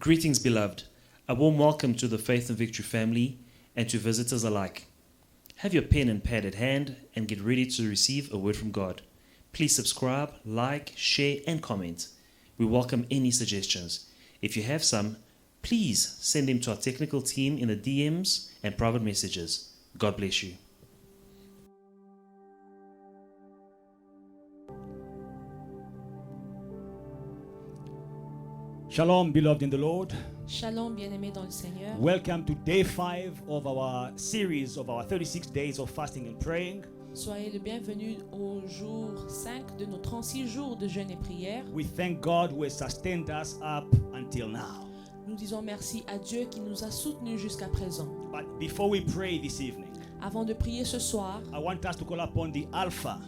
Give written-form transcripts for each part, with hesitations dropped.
Greetings, beloved. A warm welcome to the Faith and Victory family and to visitors alike. Have your pen and pad at hand and get ready to receive a word from God. Please subscribe, like, share, and comment. We welcome any suggestions. If you have some, please send them to our technical team in the DMs and private messages. God bless you. Shalom, beloved in the Lord. Shalom, bien-aimés dans le Seigneur. Welcome to day 5 of our series of our 36 days of fasting and praying. Soyez le bienvenu au jour 5 de nos 36 jours de jeûne et prière. We thank God who has sustained us up until now. Nous disons merci à Dieu qui nous a soutenus jusqu'à présent. But before we pray this evening, Avant de prier ce soir, I want us to call upon the Alpha,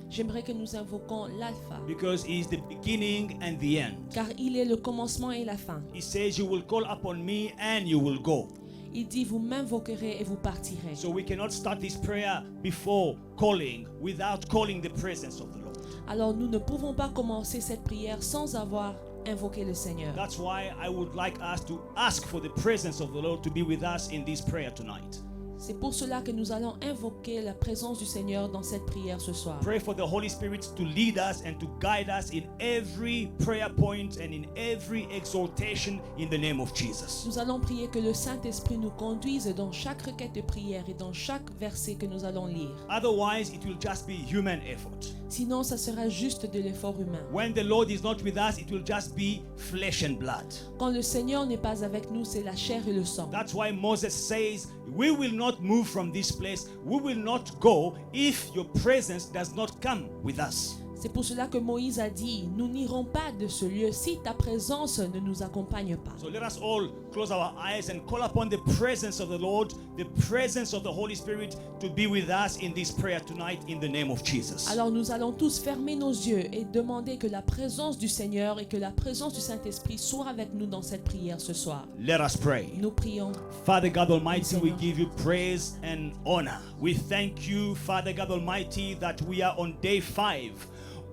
j'aimerais que nous invoquons l'Alpha, because he is the beginning and the end. car il est le commencement et la fin. He says, you will call upon me and you will go. Il dit, vous m'invoquerez et vous partirez. So we cannot start this prayer before calling, without calling the presence of the Lord. Alors nous ne pouvons pas commencer cette prière sans avoir invoqué le Seigneur. That's why I would like us to ask for the presence of the Lord to be with us in this prayer tonight. C'est pour cela que nous allons invoquer la présence du Seigneur dans cette prière ce soir. Pray for the Holy Spirit to lead us and to guide us in every prayer point and in every exhortation in the name of Jesus. Nous allons prier que le Saint-Esprit nous conduise dans chaque requête de prière et dans chaque verset que nous allons lire. Otherwise, it will just be human effort. Sinon, ça sera juste de l'effort humain. When the Lord is not with us, it will just be flesh and blood. Quand le Seigneur n'est pas avec nous, c'est la chair et le sang. That's why Moses says, we will not move from this place. We will not go if your presence does not come with us. C'est pour cela que Moïse a dit, nous n'irons pas de ce lieu si ta présence ne nous accompagne pas. So let us all close our eyes and call upon the presence of the Lord, the presence of the Holy Spirit to be with us in this prayer tonight in the name of Jesus. Alors nous allons tous fermer nos yeux et demander que la présence du Seigneur et que la présence du Saint-Esprit soit avec nous dans cette prière ce soir. Let us pray. Nous prions. Father God Almighty, we give you praise and honor. We thank you, Father God Almighty, that we are on day 5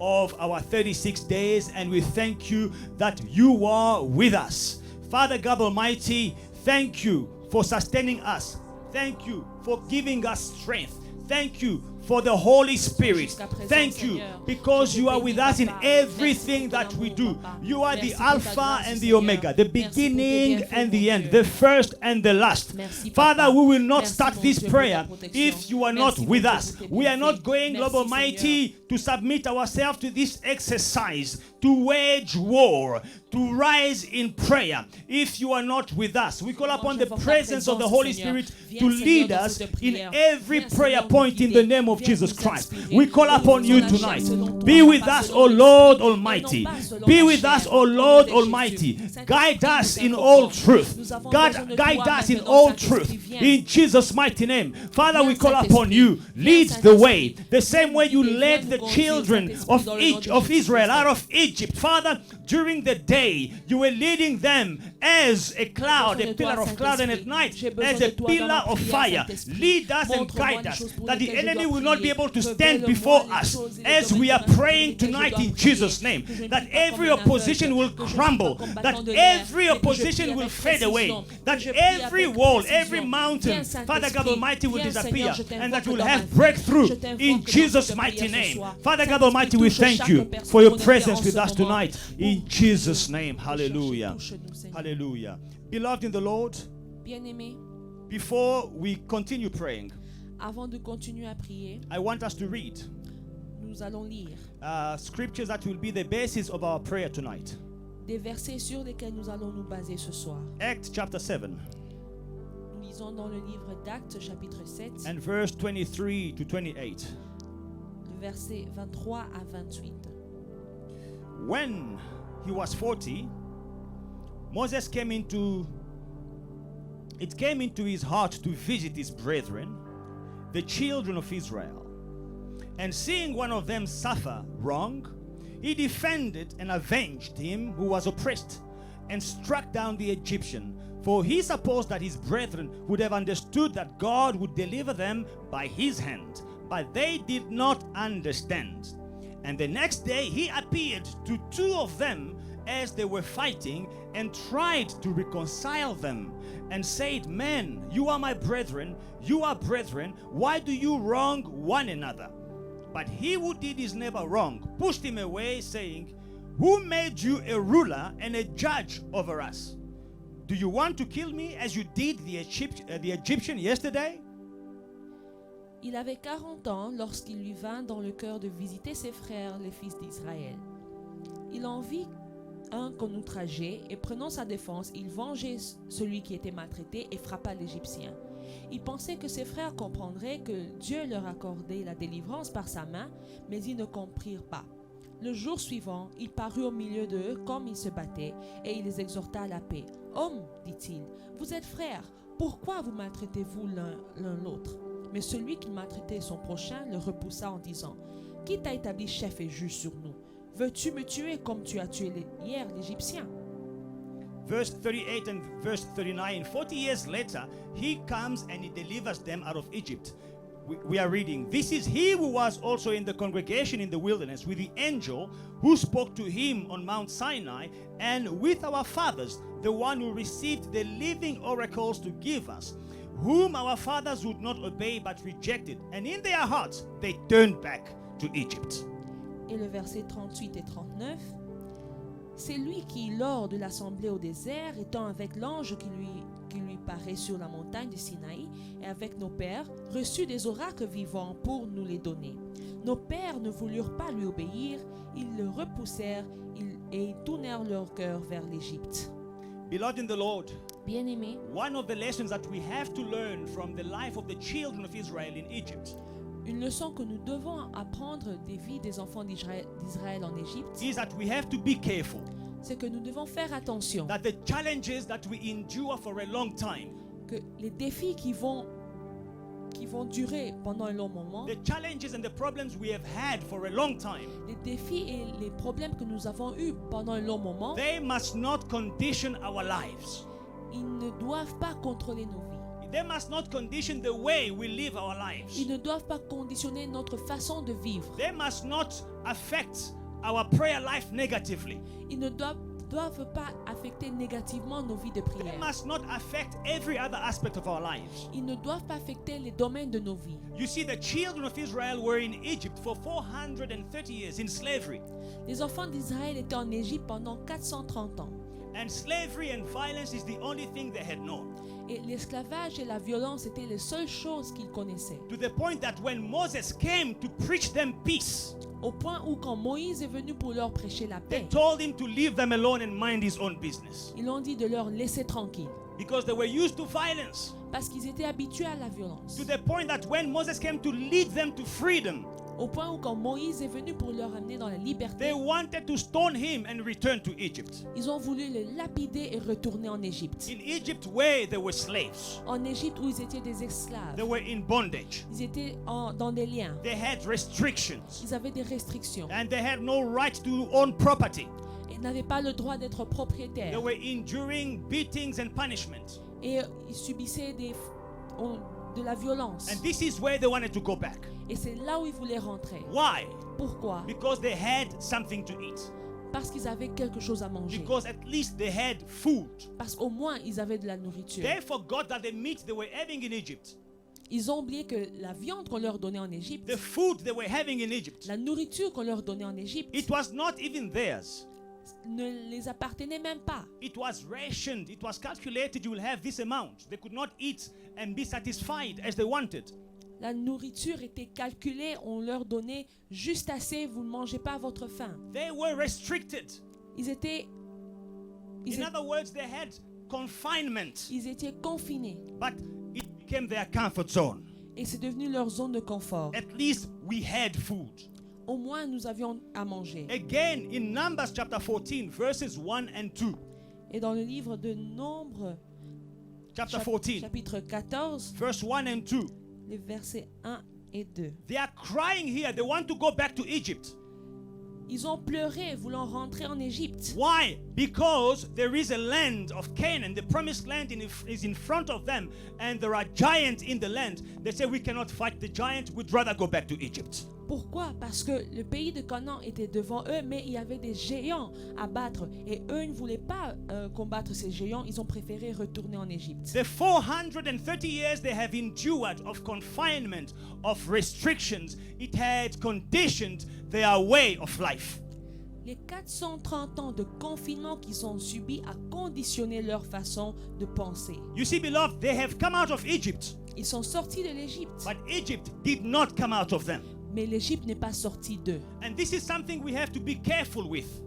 of our 36 days, and we thank you that you are with us. Father God Almighty, thank you for sustaining us. Thank you for giving us strength. Thank you for the Holy Spirit. Thank you because you are with us in everything that we do. You are the Alpha and the Omega, the beginning and the end, the first and the last. Father, we will not start this prayer if you are not with us. We are not going, Lord Almighty, to submit ourselves to this exercise, to wage war, to rise in prayer if you are not with us. We call upon the presence of the Holy Spirit to lead us in every prayer point in the name of Jesus Christ. We call upon you tonight. Be with us, O Lord Almighty. Be with us, O Lord Almighty. Guide us in all truth. God, guide us in all truth. In Jesus' mighty name. Father, we call upon you. Lead the way. The same way you led the children of Israel out of Egypt. Father, during the day, you were leading them as a cloud, a pillar of cloud, and at night as a pillar of fire. Lead us and guide us, that the enemy will not be able to stand before us as we are praying tonight in Jesus' name. That every opposition will crumble, that every opposition will fade away, that every wall, every mountain, Father God Almighty, will disappear, and that we'll have breakthrough in Jesus' mighty name. Father God Almighty, we thank you for your presence with us tonight in Jesus' name. Hallelujah. Hallelujah. Beloved in the Lord, Bien-aimés, before we continue praying, avant de continuer à prier, I want us to read nous allons lire scriptures that will be the basis of our prayer tonight. des versets sur lesquels nous allons nous baser ce soir. Acts chapter 7 Nous lisons dans le livre d'Actes chapitre 7, and verse 23 to 28. versets 23 à 28. When he was 40, Moses came into his heart to visit his brethren, the children of Israel. And seeing one of them suffer wrong, he defended and avenged him who was oppressed, and struck down the Egyptian. For he supposed that his brethren would have understood that God would deliver them by his hand. But they did not understand. And the next day he appeared to two of them as they were fighting and tried to reconcile them and said, "Men, you are my brethren, you are brethren, why do you wrong one another?" But he who did his neighbor wrong pushed him away, saying, "Who made you a ruler and a judge over us? Do you want to kill me as you did the Egyptian yesterday?" Il avait 40 ans lorsqu'il lui vint dans le cœur de visiter ses frères, les fils d'Israël. Il en vit un qu'on outrageait, et prenant sa défense, il vengeait celui qui était maltraité et frappa l'Égyptien. Il pensait que ses frères comprendraient que Dieu leur accordait la délivrance par sa main, mais ils ne comprirent pas. Le jour suivant, il parut au milieu d'eux comme ils se battaient, et il les exhorta à la paix. « Hommes, dit-il, vous êtes frères, pourquoi vous maltraitez-vous l'un l'autre » Mais celui qui maltraitait son prochain le repoussa en disant, « Qui t'a établi chef et juge sur nous? Veux-tu me tuer comme tu as tué hier l'Égyptien ?» Verse 38 and verse 39, 40 years later, he comes and he delivers them out of Egypt. We are reading, "This is he who was also in the congregation in the wilderness with the angel who spoke to him on Mount Sinai, and with our fathers, the one who received the living oracles to give us, whom our fathers would not obey but rejected, and in their hearts they turned back to Egypt." Et le verset 38 et 39, c'est lui qui, lors de l'assemblée au désert, étant avec l'ange qui lui paraît sur la montagne de Sinaï, et avec nos pères, reçut des oracles vivants pour nous les donner. Nos pères ne voulurent pas lui obéir, ils le repoussèrent et ils tournèrent leur cœur vers l'Égypte. Beloved in the Lord, Bien-aimés, one of the lessons that we have to learn from the life of the children of Israel in Egypt une leçon que nous devons apprendre des vies des enfants d'Israël en Égypte, is that we have to be careful c'est que nous devons faire attention that the challenges that we endure for a long time, que les défis qui vont durer pendant un long moment, the challenges and the problems we have had for a long time, les défis et les problèmes que nous avons eus pendant un long moment, they must not condition our lives. ils ne doivent pas contrôler nos vies. They must not condition the way we live our lives. Ils ne doivent pas conditionner notre façon de vivre. They must not affect our prayer life negatively. Ils ne doivent pas affecter négativement nos vies de They prière. must not affect every other aspect of our lives. Ils ne doivent pas affecter les domaines de nos vies. You see, the children of Israel were in Egypt for 430 years in slavery. Les enfants d'Israël étaient en Égypte pendant 430 ans. And slavery and violence is the only thing they had known. Et l'esclavage et la violence étaient les seules choses qu'ils connaissaient. To the point that when Moses came to preach them peace, Au point où quand Moïse est venu pour leur prêcher la they paix, told him to leave them alone and mind his own business. ils ont dit de leur laisser tranquille. Because they were used to violence. Parce qu'ils étaient habitués à la violence. To the point that when Moses came to lead them to freedom, Au point où quand Moïse est venu pour leur amener dans la liberté, they wanted to stone him and return to Egypt. ils ont voulu le lapider et retourner en Égypte. In Egypt, where they were slaves, En Égypte où ils étaient des esclaves, they were in bondage. ils étaient dans des liens, They had restrictions, ils avaient des restrictions, and they had no right to own property. ils n'avaient pas le droit d'être They propriétaires were enduring beatings and punishment. et ils subissaient de la violence. And this is where they wanted to go back. Et c'est là où ils voulaient rentrer. Why? Pourquoi? Because they had something to eat. Parce qu'ils avaient quelque chose à manger. Because at least they had food. Parce qu'au moins ils avaient de la nourriture. They forgot that the meat they were having in Egypt, Ils ont oublié que la viande qu'on leur donnait en Égypte, the food they were having in Egypt, la nourriture qu'on leur donnait en Égypte, it was not even theirs. ne les appartenait même pas. It was rationed. It was calculated. You will have this amount. They could not eat and be satisfied as they wanted. La nourriture était calculée, on leur donnait juste assez, vous ne mangez pas à votre faim. They were restricted. Ils étaient In other words, they had confinement, ils étaient confinés but it became their comfort zone. et c'est devenu leur zone de confort. At least we had food. Au moins nous avions à manger. Again, in Numbers chapter 14, verses 1 and 2. Et dans le livre de Nombres, Chapter 14, chapitre 14, verse 1 and 2. les versets 1 et 2. They are crying here. They want to go back to Egypt. Ils ont pleuré voulant rentrer en Égypte. Why? Because there is a land of Canaan, the promised land is in front of them, and there are giants in the land. They say, we cannot fight the giant, we'd rather go back to Egypt. Pourquoi? Parce que le pays de Canaan était devant eux, mais il y avait des géants à battre. Et eux ne voulaient pas combattre ces géants, ils ont préféré retourner en Égypte. The 430 years they have endured of confinement, of restrictions, it had conditioned their way of life. Les 430 ans de confinement qu'ils ont subis a conditionné leur façon de penser. You see, beloved, they have come out of Egypt, Ils sont sortis de l'Égypte, but Egypt did not come out of them. mais l'Égypte n'est pas sortie d'eux. And this is something we have to be careful with.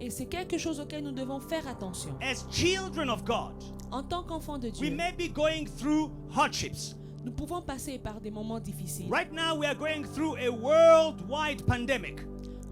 Et c'est quelque chose auquel nous devons faire attention. As children of God, En tant qu'enfants de we Dieu, may be going through hardships. nous pouvons passer par des moments difficiles. Right now, we are going through a worldwide pandemic.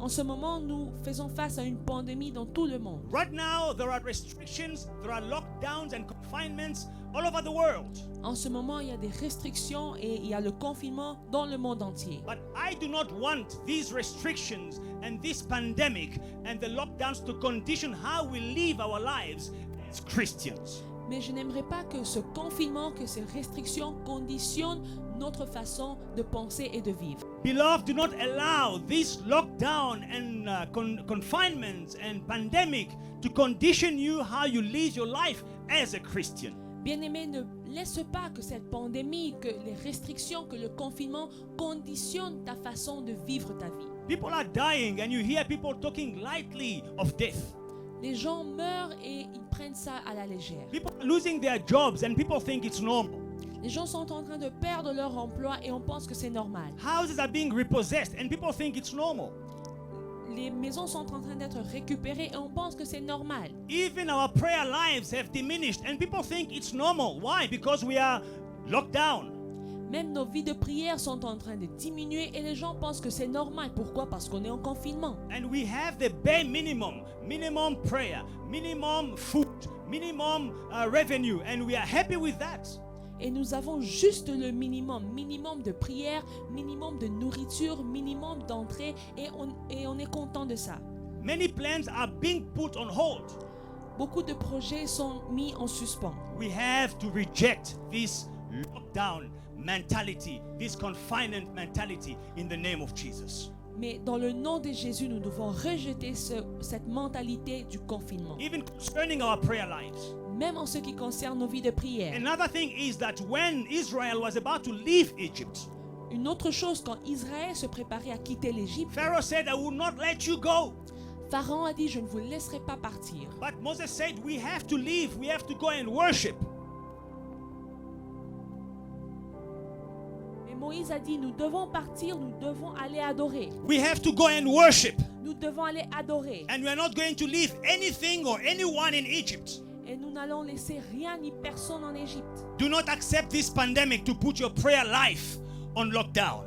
En ce moment, nous faisons face à une pandémie dans tout le monde. Right now, there are restrictions, there are lockdowns and confinements all over the world. En ce moment, il y a des restrictions et il y a le confinement dans le monde entier. But I do not want these restrictions and this pandemic and the lockdowns to condition how we live our lives as Christians. Mais je n'aimerais pas que ce confinement, que ces restrictions conditionnent notre façon de penser et de vivre. Beloved, do not allow this lockdown and confinement and pandemic to condition you how you live your life as a Christian. Bien-aimé, ne laisse pas que cette pandémie, que les restrictions, que le confinement conditionnent ta façon de vivre ta vie. People are dying and you hear people talking lightly of death. Les gens meurent et ils prennent ça à la légère. People are losing their jobs and people think it's normal. Les gens sont en train de perdre leur emploi et on pense que c'est normal. Houses are being repossessed and people think it's normal. Les maisons sont en train d'être récupérées et on pense que c'est normal. Even our prayer lives have diminished and people think it's normal. Why? Because we are locked down. Même nos vies de prière sont en train de diminuer et les gens pensent que c'est normal. Pourquoi? Parce qu'on est en confinement. And we have the bare minimum prayer, minimum food, minimum revenue, and we are happy with that. Et nous avons juste le minimum de prière, minimum de nourriture, minimum d'entrée et on est content de ça. Many plans are being put on hold. Beaucoup de projets sont mis en suspens. We have to reject this lockdown mentality, this confinement mentality in the name of Jesus. Mais dans le nom de Jésus, nous devons rejeter cette mentalité du confinement. Even concerning our prayer lives. Même en ce qui concerne nos vies de prière. Another thing is that when Israel was about to leave Egypt, Une autre chose, quand Israël se préparait à quitter l'Égypte, Pharaoh said, I will not let you go. Pharaon a dit, je ne vous laisserai pas partir. But Moses said, we have to leave, we have to go and worship. Mais Moïse a dit, nous devons partir, nous devons aller adorer. We have to go and worship. Nous devons aller adorer. And we are not going to leave anything or anyone in Egypt. Et nous n'allons laisser rien ni personne en Égypte. Do not accept this pandemic to put your prayer life on lockdown.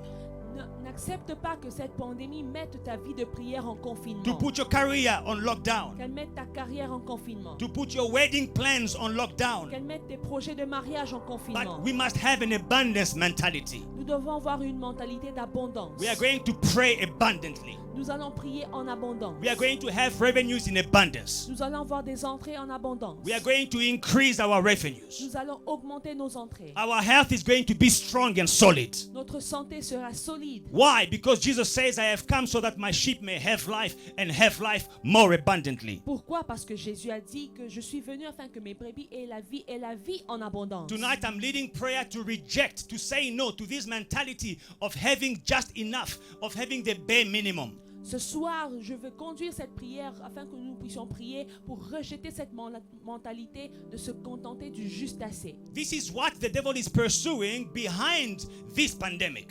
N'accepte pas que cette pandémie mette ta vie de prière en confinement. To put your career on lockdown. Qu'elle mette ta carrière en confinement. To put your wedding plans on lockdown. Qu'elle mette tes projets de mariage en confinement. But we must have an abundance mentality. Nous devons avoir une mentalité d'abondance. We are going to pray abundantly. Nous allons prier en abondance. We are going to have revenues in abundance. Nous allons avoir des entrées en abondance. We are going to increase our revenues. Nous allons augmenter nos entrées. Our health is going to be strong and solid. Notre santé sera solide. Why? Because Jesus says, I have come so that my sheep may have life and have life more abundantly. Pourquoi? Parce que Jésus a dit que je suis venu afin que mes brebis aient la vie et la vie en abondance. Tonight I'm leading prayer to reject, to say no to this mentality of having just enough, of having the bare minimum. Ce soir, je veux conduire cette prière afin que nous puissions prier pour rejeter cette mentalité de se contenter du juste assez. This is what the devil is pursuing behind this pandemic.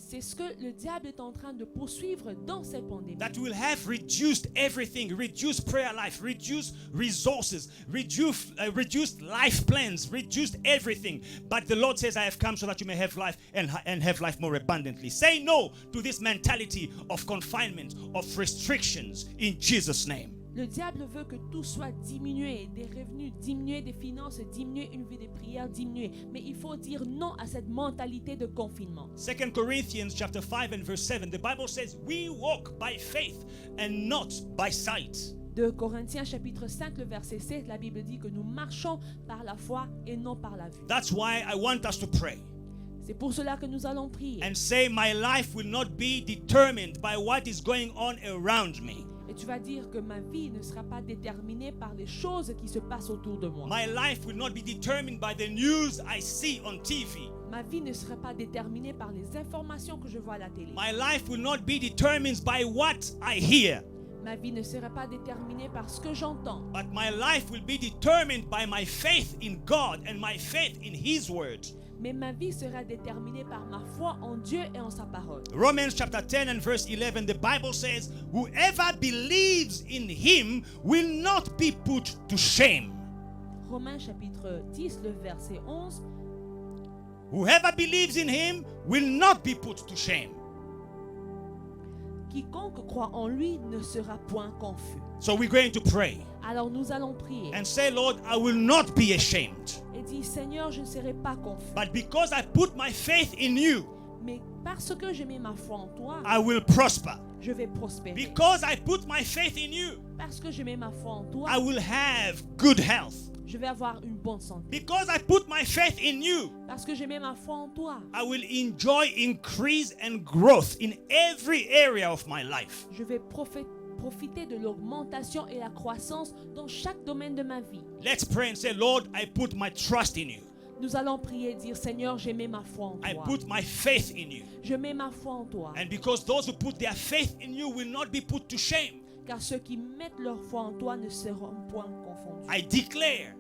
C'est ce que le diable est en train de poursuivre dans cette pandémie. That will have reduced everything, reduced prayer life, reduced resources, reduced life plans, reduced everything. But the Lord says, I have come so that you may have life and have life more abundantly. Say no to this mentality of confinement, of restrictions in Jesus' name. Le diable veut que tout soit diminué, des revenus diminués, des finances diminuées, une vie de prière diminuée. Mais il faut dire non à cette mentalité de confinement. 2 Corinthians chapter 5 and verse 7, the Bible says, we walk by faith and not by sight. De Corinthiens chapitre 5, le verset 7, la Bible dit que nous marchons par la foi et non par la vue. That's why I want us to pray C'est pour cela que nous allons prier. and say, my life will not be determined by what is going on around me. Et tu vas dire que ma vie ne sera pas déterminée par les choses qui se passent autour de moi. My life will not be determined by the news I see on TV. Ma vie ne sera pas déterminée par les informations que je vois à la télé. My life will not be determined by what I hear. Ma vie ne sera pas déterminée par ce que j'entends. But my life will be determined by my faith in God and my faith in His Word. Mais ma vie sera déterminée par ma foi en Dieu et en sa parole. Romans chapter 10 and verse 11, the Bible says, whoever believes in Him will not be put to shame. Romains chapitre 10, le verset 11. Whoever believes in Him will not be put to shame. Quiconque croit en lui ne sera point confus. So we're going to pray Alors nous allons prier and say, Lord, I will not be ashamed. et dire, Seigneur, je ne serai pas confus. But because I put my faith in you, Mais parce que je mets ma foi en toi, I will prosper. je vais prospérer. Because I put my faith in you, Parce que je mets ma foi en toi, I will have good health. je vais avoir une bonne santé. Because I put my faith in you, Parce que je mets ma foi en toi, I will enjoy increase and growth in every area of my life. je vais profiter de l'augmentation et la croissance dans chaque domaine de ma vie. Let's pray and say, Lord, I put my trust in you. Nous allons prier et dire, Seigneur, je mets ma foi en I toi. put my faith in you. Je mets ma foi en toi. And because those who put their faith in you will not be put to shame, Car ceux qui mettent leur foi en toi ne seront point confondus. I declare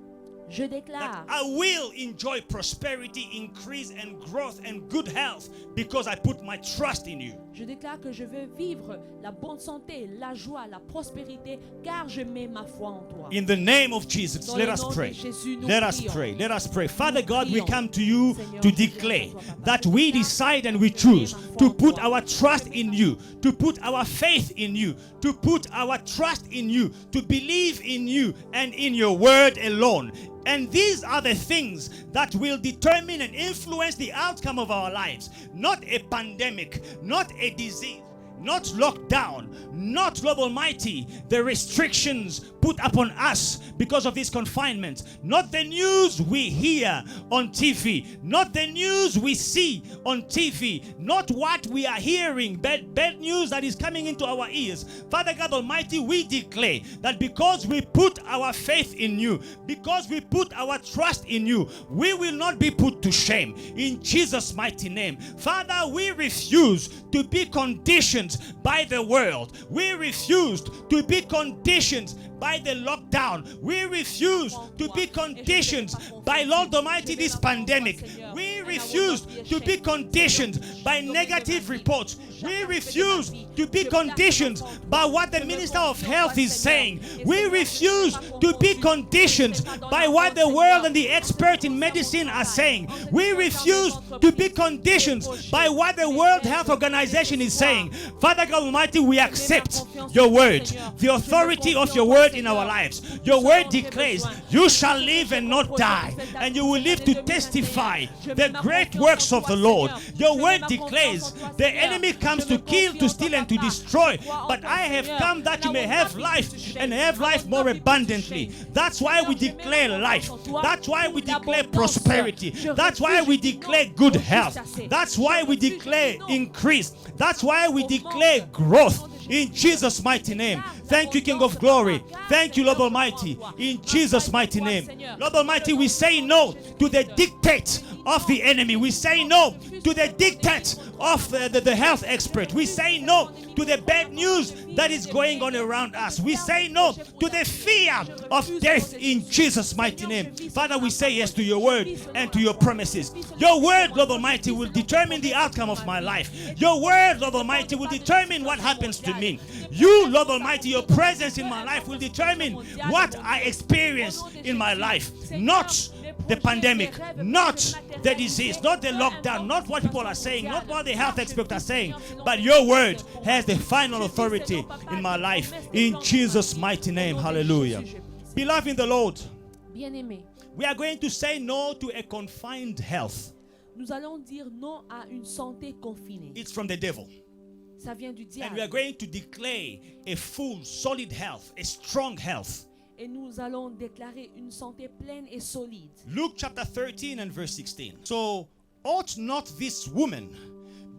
Je that déclare I will enjoy prosperity, increase, and growth and good health because I put my trust in you. Je déclare que je veux vivre la bonne santé, la joie, la prospérité, car je mets ma foi en toi. In the name of Jesus, Dans let le us nom de pray. Jésus, nous Let us prions. pray. Let us pray. Father God, we prions. come to you Seigneur, to nous viens declare devant toi, Papa. that we decide and we choose to put our trust in you, to put our faith in you, to put our trust in you, to believe in you and in your word alone. And these are the things that will determine and influence the outcome of our lives. Not a pandemic, not a disease, not lockdown, not global mighty, the restrictions put upon us because of this confinement, not the news we hear on TV, not the news we see on TV, not what we are hearing, bad news that is coming into our ears. Father God Almighty, we declare that because we put our faith in you, because we put our trust in you, we will not be put to shame. In Jesus' mighty name. Father, we refuse to be conditioned by the world. We refuse to be conditioned by the lockdown. We refuse to be conditioned by, Lord Almighty, this pandemic. We refuse to be conditioned by negative reports. We refuse to be conditioned by what the Minister of Health is saying. We refuse to be conditioned by what the world and the experts in medicine are saying. We refuse to be conditioned by what the World Health Organization is saying. Father God Almighty, we accept your word, the authority of your word in our lives. Your word declares, you shall live and not die, and you will live to testify the great works of the Lord. Your word declares, the enemy comes to kill, to steal, and to destroy, but I have come that you may have life and have life more abundantly. That's why we declare life. That's why we declare prosperity. That's why we declare good health. That's why we declare increase. That's why we declare growth. In Jesus' mighty name. Thank you, King of Glory. Thank you, Lord Almighty. In Jesus' mighty name. Lord Almighty, we say no to the dictate of the enemy. We say no to the dictate of the health expert. We say no to the bad news that is going on around us. We say no to the fear of death in Jesus' mighty name. Father, we say yes to your word and to your promises. Your word, Lord Almighty, will determine the outcome of my life. Your word, Lord Almighty, will determine what happens to me. You, Lord Almighty, your presence in my life will determine what I experience in my life. Not the pandemic, not the disease, not the lockdown, not what people are saying, not what the health experts are saying, but your word has the final authority in my life. In Jesus' mighty name, hallelujah. Beloved in the Lord, Bien-aimés, we are going to say no to a confined health. nous allons dire non à une santé confinée. It's from the devil. Ça vient du And we are diable. going to declare a full, solid health, a strong health. Et nous allons déclarer une santé pleine et solide. Luke chapter 13 and verse 16. So, ought not this woman,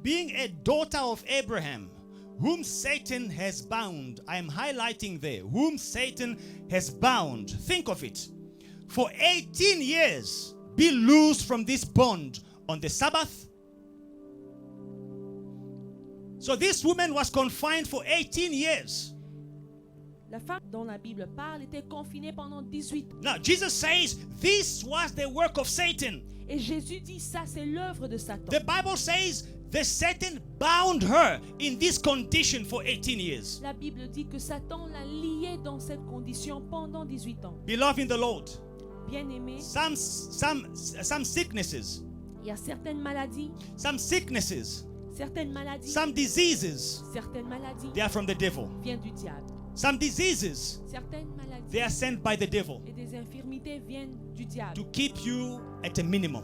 being a daughter of Abraham, whom Satan has bound, I am highlighting there, whom Satan has bound, think of it, for 18 years, be loosed from this bond on the Sabbath? So this woman was confined for 18 years. La femme dont la Bible parle était confinée pendant 18 ans. Now, Jesus says this was the work of Satan. Et Jésus dit ça, c'est l'œuvre de Satan. The Bible says that Satan bound her in this condition for 18 years. La Bible dit que Satan l'a liée dans cette condition pendant 18 ans. Beloved in the Lord, Bien-aimé, some sicknesses, il y a certaines maladies, some diseases, certaines maladies they are from the devil. viennent du diable. Some diseases, Certaines maladies they are sent by the devil et des infirmités viennent du diable to keep you at a minimum,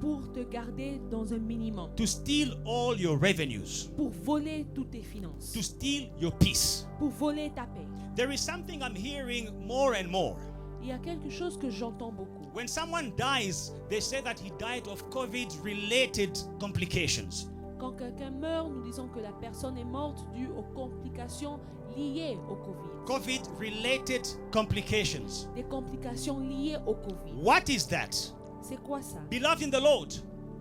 pour te garder dans un minimum, to steal all your revenues, pour voler toutes tes finances, to steal your peace. pour voler ta paix. There is something I'm hearing more and more. Il y a quelque chose que j'entends beaucoup. When someone dies, they say that he died of COVID-related complications. Quand quelqu'un meurt, nous disons que la personne est morte due aux complications liées au Covid. COVID-related complications. Des complications liées au Covid. What is that? C'est quoi ça? Beloved in the Lord,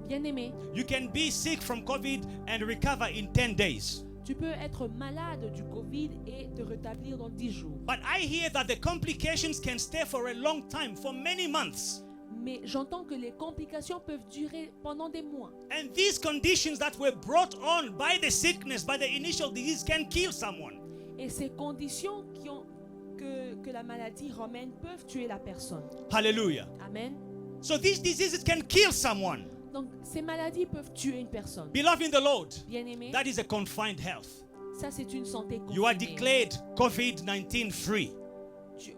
Bien-aimé, you can be sick from COVID and recover in 10 days. tu peux être malade du Covid et te rétablir dans 10 jours. But I hear that the complications can stay for a long time, for many months. Mais j'entends que les complications peuvent durer pendant des mois. And these conditions that were brought on by the sickness, by the initial disease, can kill someone. Et ces conditions que la maladie ramène peuvent tuer la personne. Hallelujah. Amen. So these diseases can kill someone. Donc ces maladies peuvent tuer une personne. Beloved in the Lord, Bien-aimé, that is a confined health. ça c'est une santé You are confinée. declared COVID-19 free,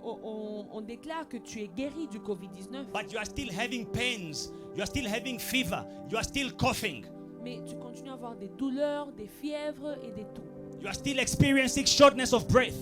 On déclare que tu es guéri du Covid-19, but you are still having pains, you are still having fever, you are still coughing, mais tu continues à avoir des douleurs, des fièvres et des toux. you are still experiencing shortness of breath.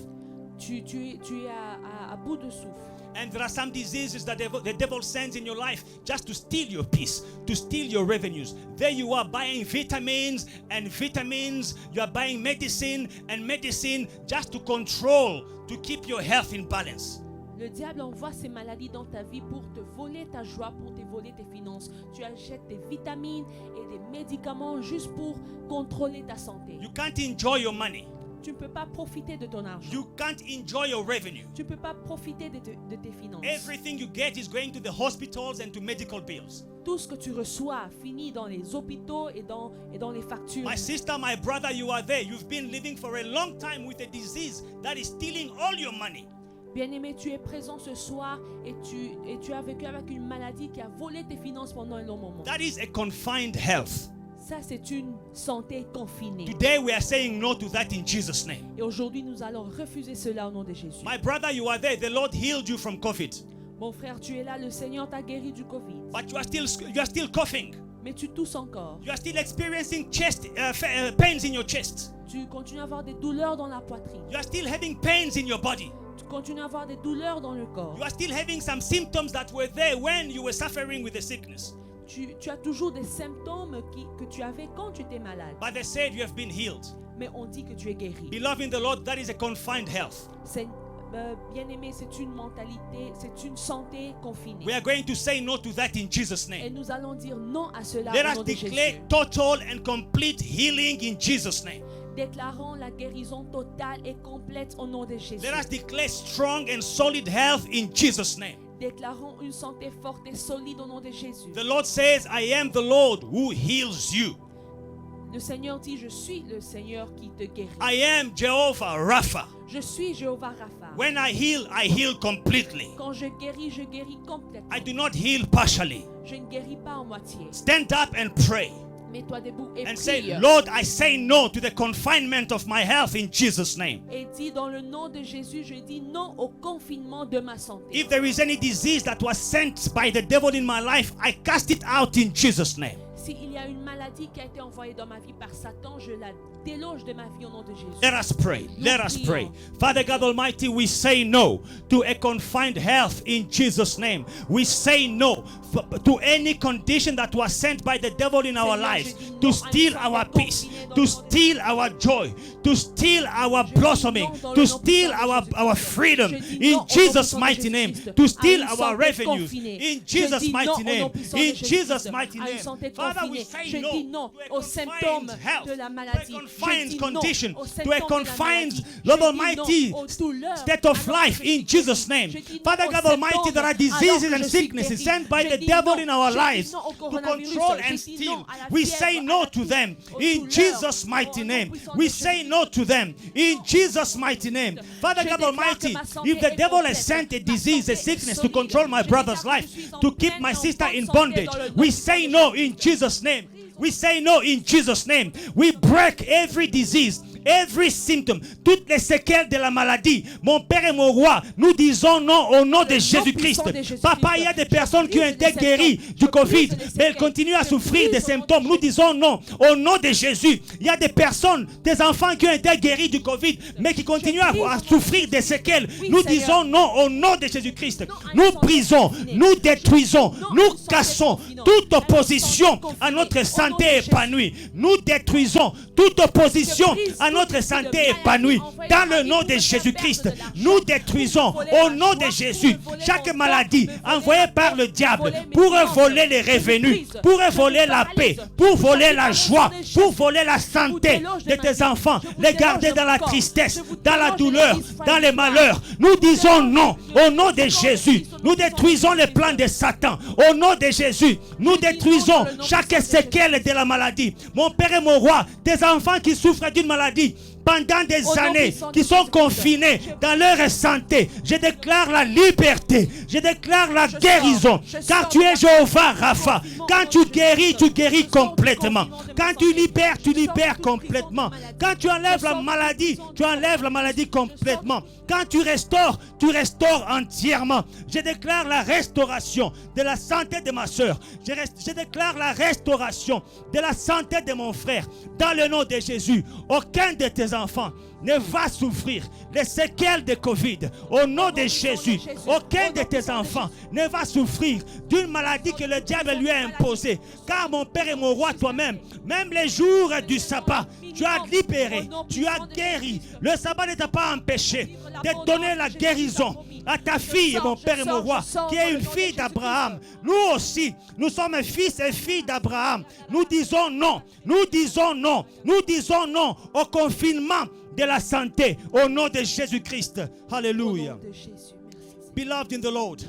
Tu es à bout de souffle. And there are some diseases that the devil sends in your life just to steal your peace, to steal your revenues. There you are buying vitamins and vitamins. You are buying medicine and medicine just to control, to keep your health in balance. Le diable envoie ces maladies dans ta vie pour te voler ta joie, pour te voler tes finances. Tu achètes des vitamines et des médicaments juste pour contrôler ta santé. You can't enjoy your money. Tu ne peux pas profiter de ton argent. You can't enjoy your revenue. Tu ne peux pas profiter de tes finances. Everything you get is going to the hospitals and to medical bills. Tout ce que tu reçois finit dans les hôpitaux et dans les factures. My sister, my brother, you are there. You've been living for a long time with a disease that is stealing all your money. Bien-aimé, tu es présent ce soir et tu as vécu avec une maladie qui a volé tes finances pendant un long moment. That is a confined health. Ça, c'est une santé confinée. Today we are saying no to that in Jesus' name. Et aujourd'hui, nous allons refuser cela au nom de Jésus. My brother, you are there. The Lord healed you from COVID. Mon frère, tu es là. Le Seigneur t'a guéri du Covid. But you are still coughing. Mais tu tousses encore. You are still experiencing pains in your chest. Tu continues à avoir des douleurs dans la poitrine. You are still having pains in your body. Tu continues à avoir des douleurs dans le corps. You are still having some symptoms that were there when you were suffering with the sickness. Tu as toujours des symptômes que tu avais quand tu étais malade. But they said you have been healed. Mais on dit que tu es guéri. Beloved in the Lord, that is a confined health. Bien-aimé, c'est une mentalité, c'est une santé confinée. We are going to say no to that in Jesus' Et name. nous allons dire non à cela Let au us nom de Jésus. declare total and complete healing in Jesus' name. Déclarons la guérison totale et complète au nom de Jésus. Let us declare strong and solid health in Jesus' name. Déclarons une santé forte et solide au nom de Jésus. The Lord says, I am the Lord who heals you. Le Seigneur dit, je suis le Seigneur qui te guérit. I am Jehovah Rapha. Je suis Jéhovah Rapha. When I heal completely. Quand je guéris complètement. I do not heal partially. Je ne guéris pas en moitié. Stand up and pray. Mets-toi debout et And prie. say, Lord, I say no to the confinement of my health in Jesus' name. Et dis dans le nom de Jésus, je dis non au confinement de ma santé. If there is any disease that was sent by the devil in my life, I cast it out in Jesus' name. S'il y a une maladie qui a été envoyée dans ma vie par Satan, je la déloge de ma vie au nom de Jésus. Let us pray. Let us pray. Father God Almighty, we say no to a confined health in Jesus' name. We say no to any condition that was sent by the devil in our lives to steal our peace, to steal our joy, to steal our blossoming, to steal our freedom in Jesus' mighty name, to steal our revenues in Jesus' mighty name. In Jesus' mighty name. Father, we say no to a confined health, to a confined condition, to a confined, Lord Almighty, state of life in Jesus' name. Father God Almighty, there are diseases and sicknesses sent by the devil in our lives to control and steal. We say no to them in Jesus' mighty name. We say no to them in Jesus' mighty name. Father God Almighty, if the devil has sent a disease, a sickness to control my brother's life, to keep my sister in bondage, we say no in Jesus' name. We say no in Jesus' name. We break every disease, every symptom, toutes les séquelles de la maladie. Mon Père et mon Roi, nous disons non au nom de Jésus-Christ. Papa, il y a des personnes qui ont été guéries du Covid, mais elles continuent à souffrir des symptômes. Nous disons non au nom de Jésus. Il y a des personnes, des enfants qui ont été guéris du Covid, mais qui continuent à souffrir des séquelles. Nous disons non au nom de Jésus-Christ. Nous brisons, nous détruisons, nous cassons toute opposition à notre santé épanouie. Nous détruisons toute opposition à notre santé épanouie. Dans le nom de Jésus-Christ, nous détruisons au nom de Jésus chaque maladie envoyée par le diable pour voler les revenus, pour voler la paix, pour voler la joie, pour voler la santé de tes enfants, les garder dans la tristesse, dans la douleur, dans les malheurs. Nous disons non au nom de Jésus. Nous détruisons les plans de Satan. Au nom de Jésus, nous détruisons chaque séquelle de la maladie. Mon Père et mon Roi, des enfants qui souffrent d'une maladie pendant des années, qui sont confinés dans leur santé, je déclare la liberté, je déclare la guérison, car tu es Jéhovah Rapha. Quand tu guéris complètement. Quand tu libères complètement. Quand tu enlèves la maladie complètement. Quand tu restaures entièrement. Je déclare la restauration de la santé de ma soeur. Je déclare la restauration de la santé de mon frère. Dans le nom de Jésus, aucun de tes enfants ne va souffrir les séquelles de Covid. Au nom de Jésus, aucun de tes enfants ne va souffrir d'une maladie que le diable lui a imposée. Car mon Père et mon Roi, toi-même, même les jours du sabbat, tu as libéré, tu as guéri. Le sabbat ne t'a pas empêché de donner la guérison à ta fille, mon Père et mon Roi, qui est une fille d'Abraham. Nous aussi, nous sommes fils et filles d'Abraham. Nous disons non, nous disons non, nous disons non au confinement de la santé au nom de Jésus-Christ. Hallelujah. Beloved in the Lord,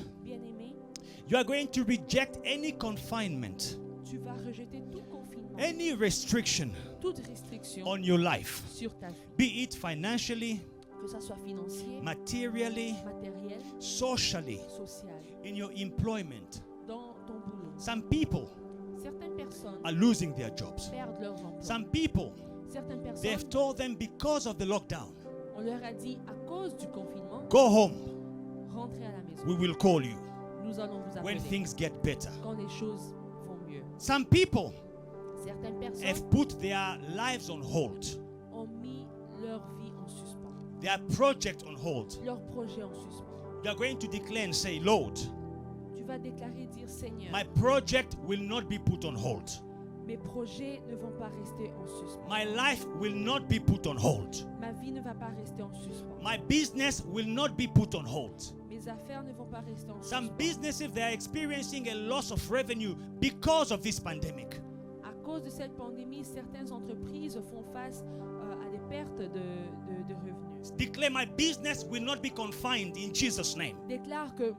you are going to reject any confinement, Tu vas rejeter tout confinement, any restriction toute restriction on your life, sur ta vie, be it financially, que ça soit financier, materially, matériel, socially, social, in your employment. dans ton boulot. Some people Certaines personnes are losing their jobs. perdent leurs emplois. Some people, Certaines they have personnes, told them because of the lockdown, on leur a dit à cause du confinement, go home, rentrez à la maison. we will call you Nous allons vous when appeler things get better. quand les choses vont mieux. Some people Certaines personnes have put their lives on hold, ont mis leur vie en suspens, their project on hold. leur projet en suspens. You are going to declare and say, Lord, Tu vas déclarer, dire Seigneur, my project will not be put on hold. mes projets ne vont pas rester en suspens. My life will not be put on hold. Ma vie ne va pas rester en suspens. My business will not be put on hold. Mes affaires ne vont pas rester en Some suspens. businesses, they are experiencing a loss of revenue because of this pandemic. À cause de cette pandémie, certaines entreprises font face à des pertes de revenus. Declare, my business will not be confined in Jesus' name. Déclare que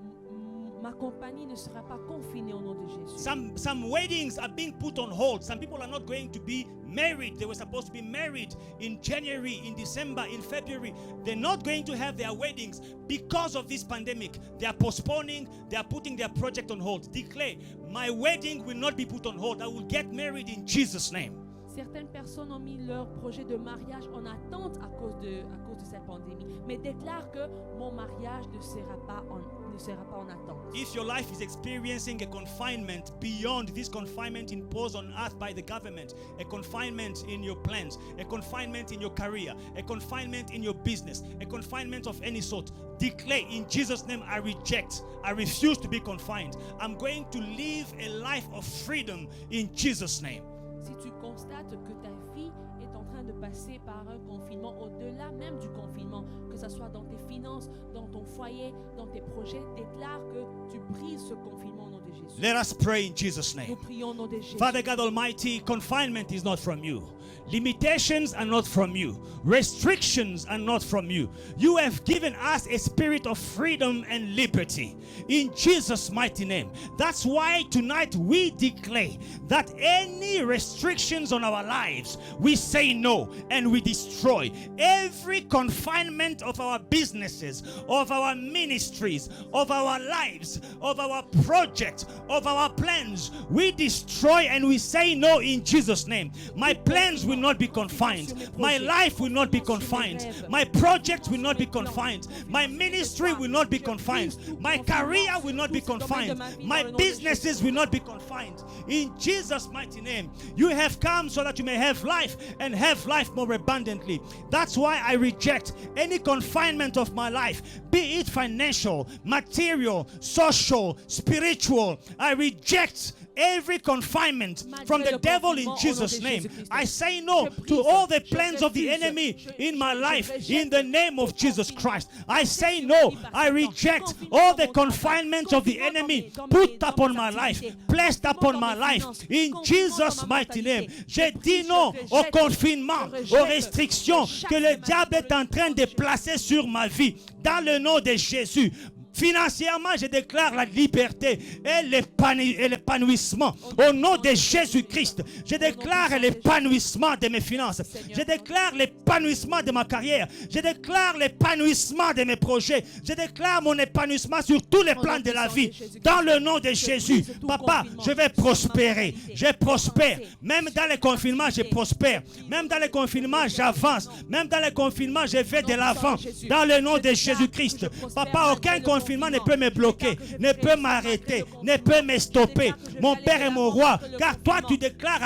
ma compagnie ne sera pas confinée au nom de Jésus. Some weddings are being put on hold. Some people are not going to be married. They were supposed to be married in January, in December, in February. They're not going to have their weddings because of this pandemic. They are postponing. They are putting their project on hold. Declare, my wedding will not be put on hold. I will get married in Jesus' name. Certaines personnes ont mis leur projet de mariage en attente à cause de cette pandémie, mais déclarent que mon mariage ne sera pas en attente. If your life is experiencing a confinement beyond this confinement imposed on earth by the government, a confinement in your plans, a confinement in your career, a confinement in your business, a confinement of any sort, declare in Jesus' name, I reject, I refuse to be confined. I'm going to live a life of freedom in Jesus' name. Si tu constates que ta vie est en train de passer par un confinement, au-delà même du confinement, que ce soit dans tes finances, dans ton foyer, dans tes projets, déclare que tu brises ce confinement au nom de Jésus. Let us pray in Jesus' Nous name. prions au nom de Jésus. Father God Almighty, confinement is not from you. Limitations are not from you. Restrictions are not from you. You have given us a spirit of freedom and liberty in Jesus' mighty name. That's why tonight we declare that any restrictions on our lives, we say no and we destroy. Every confinement of our businesses, of our ministries, of our lives, of our projects, of our plans, we destroy and we say no in Jesus' name. My plans will not be confined. My life will not be confined. My projects will not be confined. My ministry will not be confined. My career will not be confined. My businesses will not be confined. In Jesus' mighty name, you have come so that you may have life and have life more abundantly. That's why I reject any confinement of my life, be it financial, material, social, spiritual. I reject every confinement from the devil in Jesus' name. I say no to all the plans of the enemy in my life in the name of Jesus Christ. I say no. I reject all the confinements of the enemy put upon my life, placed upon my life in Jesus' mighty name. Je dis non au confinement, aux restrictions que le diable est en train de placer sur ma vie dans le nom de Jésus. Financièrement, je déclare la liberté et l'épanouissement au nom de Jésus-Christ. Je déclare l'épanouissement de mes finances. Je déclare l'épanouissement de ma carrière. Je déclare l'épanouissement de mes projets. Je déclare mon épanouissement sur tous les plans de la vie. Dans le nom de Jésus. Papa, je vais prospérer. Je prospère. Même dans les confinements, je prospère. Même dans les confinements, j'avance. Même dans les confinements, je vais de l'avant. Dans le nom de Jésus-Christ. Papa, aucun confinement ne peut me bloquer, ne peut m'arrêter, ne peut me stopper. Mon Père est mon roi, car toi tu déclares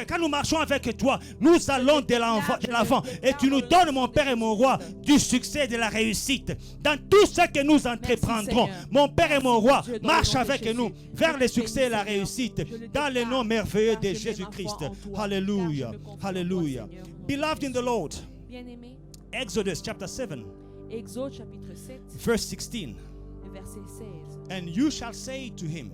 quand nous marchons avec toi, nous allons de l'avant et tu nous donnes, mon Père et mon roi, du succès et de la réussite dans tout ce que nous entreprendrons. Mon Père et mon roi, marche avec nous vers le succès et la réussite dans le nom merveilleux de Jésus-Christ. Hallelujah, hallelujah. Beloved in the Lord, Bien-aimé, Exodus chapter 7. Exode chapitre 7, Verse 16. verset 16. And you shall say to him,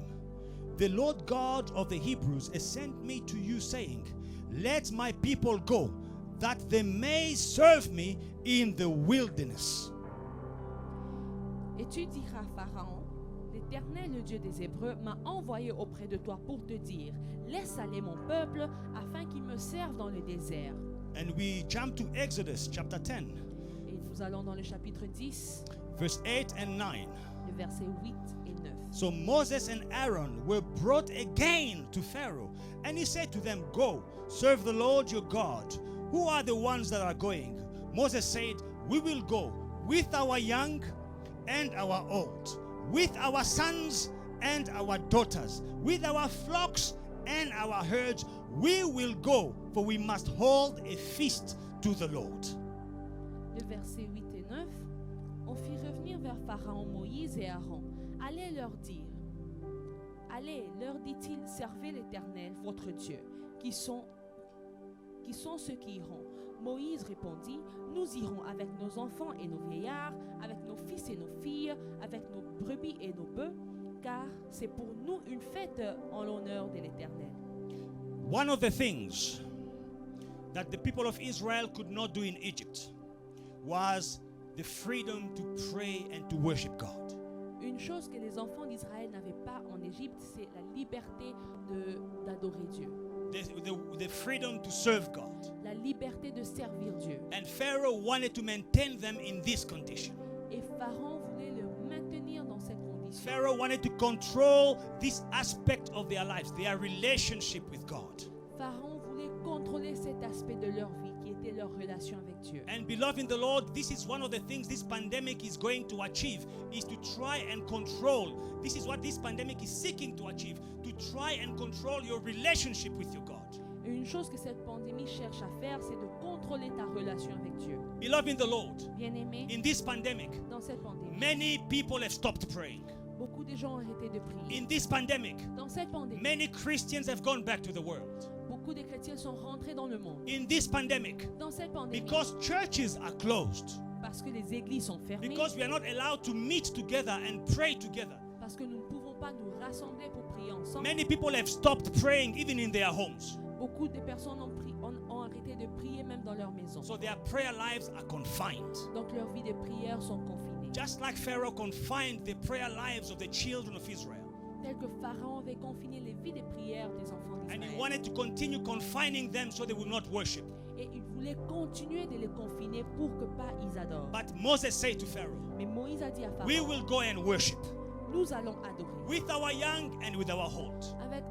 the Lord God of the Hebrews has sent me to you, saying, let my people go, that they may serve me in the wilderness. Et tu diras, Pharaon, l'Éternel, le Dieu des Hébreux, m'a envoyé auprès de toi pour te dire, laisse aller mon peuple afin qu'il me serve dans le désert. And we jump to Exodus chapter 10, Et nous allons dans le chapitre 10, verse 8 and 9. le verset 8 et 9. So Moses and Aaron were brought again to Pharaoh, and he said to them, go, serve the Lord your God. Who are the ones that are going? Moses said, we will go with our young and our old, with our sons and our daughters, with our flocks and our herds. We will go, for we must hold a feast to the Lord. Le verset 8 et 9. On fit revenir vers Pharaon Moïse et Aaron. Allez leur dire. Allez, leur dit-il, servez l'Éternel, votre Dieu, qui sont ceux qui iront. Moïse répondit, nous irons avec nos enfants et nos vieillards, avec nos fils et nos filles, avec nos brebis et nos bœufs, car c'est pour nous une fête en l'honneur de l'Éternel. One of the things that the people of Israel could not do in Egypt was the freedom to pray and to worship God. Une chose que les enfants d'Israël n'avaient pas en Égypte, c'est la liberté d'adorer Dieu. The freedom to serve God. La liberté de servir Dieu. And Pharaoh wanted to maintain them in this condition. Et Pharaon voulait le maintenir dans cette condition. Pharaoh wanted to control this aspect of their lives, their relationship with God. Pharaon voulait contrôler cet aspect de leur vie qui était leur relation avec Dieu. And beloved in the Lord, this is one of the things this pandemic is going to achieve, is to try and control. This is what this pandemic is seeking to achieve, to try and control your relationship with your God. Et une chose que cette pandémie cherche à faire, c'est de contrôler ta relation avec Dieu. Beloved in the Lord, Bien-aimé, in this pandemic, dans cette pandémie, many people have stopped praying. beaucoup de gens ont arrêté de prier. In this pandemic, Dans cette pandémie, many Christians have gone back to the world. beaucoup de chrétiens sont rentrés dans le monde. In this pandemic, Dans cette pandémie, because churches are closed, parce que les églises sont fermées, because we are not allowed to meet together and pray together, parce que nous ne pouvons pas nous rassembler pour prier ensemble. many people have stopped praying even in their homes. Beaucoup de personnes ont arrêté de prier même dans leur maison. So their prayer lives are confined. Donc leurs vies de prière sont confinées. Just like Pharaoh confined the prayer lives of the children of Israel. Tel que Pharaon avait confiné les vies de prière des enfants And he d'Israël. wanted to continue confining them so they would not worship. Et il voulait continuer de les confiner pour que pas ils adorent. But Moses said to Pharaoh, Mais Moïse a dit à we Pharaon, will go and worship nous allons adorer. with our young and with our old. Avec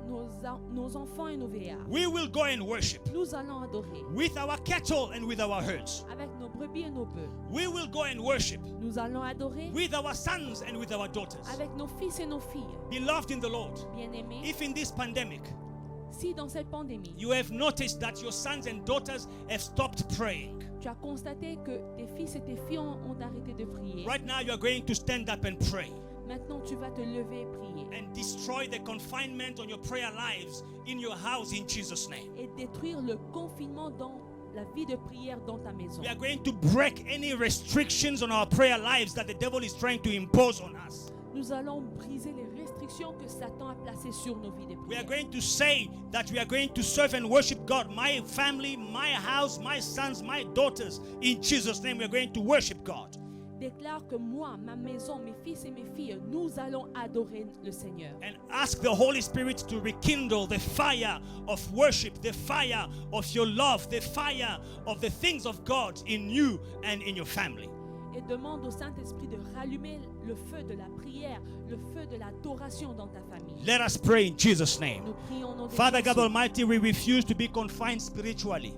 nos enfants et nos vieillards. We will go and worship Nous allons adorer. with our cattle and with our herds. Avec nos brebis et nos bœufs. We will go and worship Nous allons adorer. with our sons and with our daughters. Avec nos fils et nos filles. Beloved in the Lord, Bien-aimés, if in this pandemic si dans cette pandémie, you have noticed that your sons and daughters have stopped praying, tu as constaté que tes fils et tes filles ont arrêté de prier. right now you are going to stand up and pray Maintenant, tu vas te lever et prier. and destroy the confinement on your prayer lives in your house in Jesus' name. Et détruire le confinement dans la vie de prière dans ta maison. We are going to break any restrictions on our prayer lives that the devil is trying to impose on us. Nous allons briser les restrictions que Satan a placées sur nos vies de We are prière. going to say that we are going to serve and worship God. My family, my house, my sons, my daughters. In Jesus' name, we are going to worship God. Déclare que moi, ma maison, mes fils et mes filles, nous allons adorer le Seigneur. And ask the Holy Spirit to rekindle the fire of worship, the fire of your love, the fire of the things of God in you and in your family. Et demande au Saint-Esprit de rallumer le feu de la prière, le feu de l'adoration dans ta famille. Let us pray in Jesus' name. Nous prions au nom de Father Jésus. God Almighty, we refuse to be confined spiritually.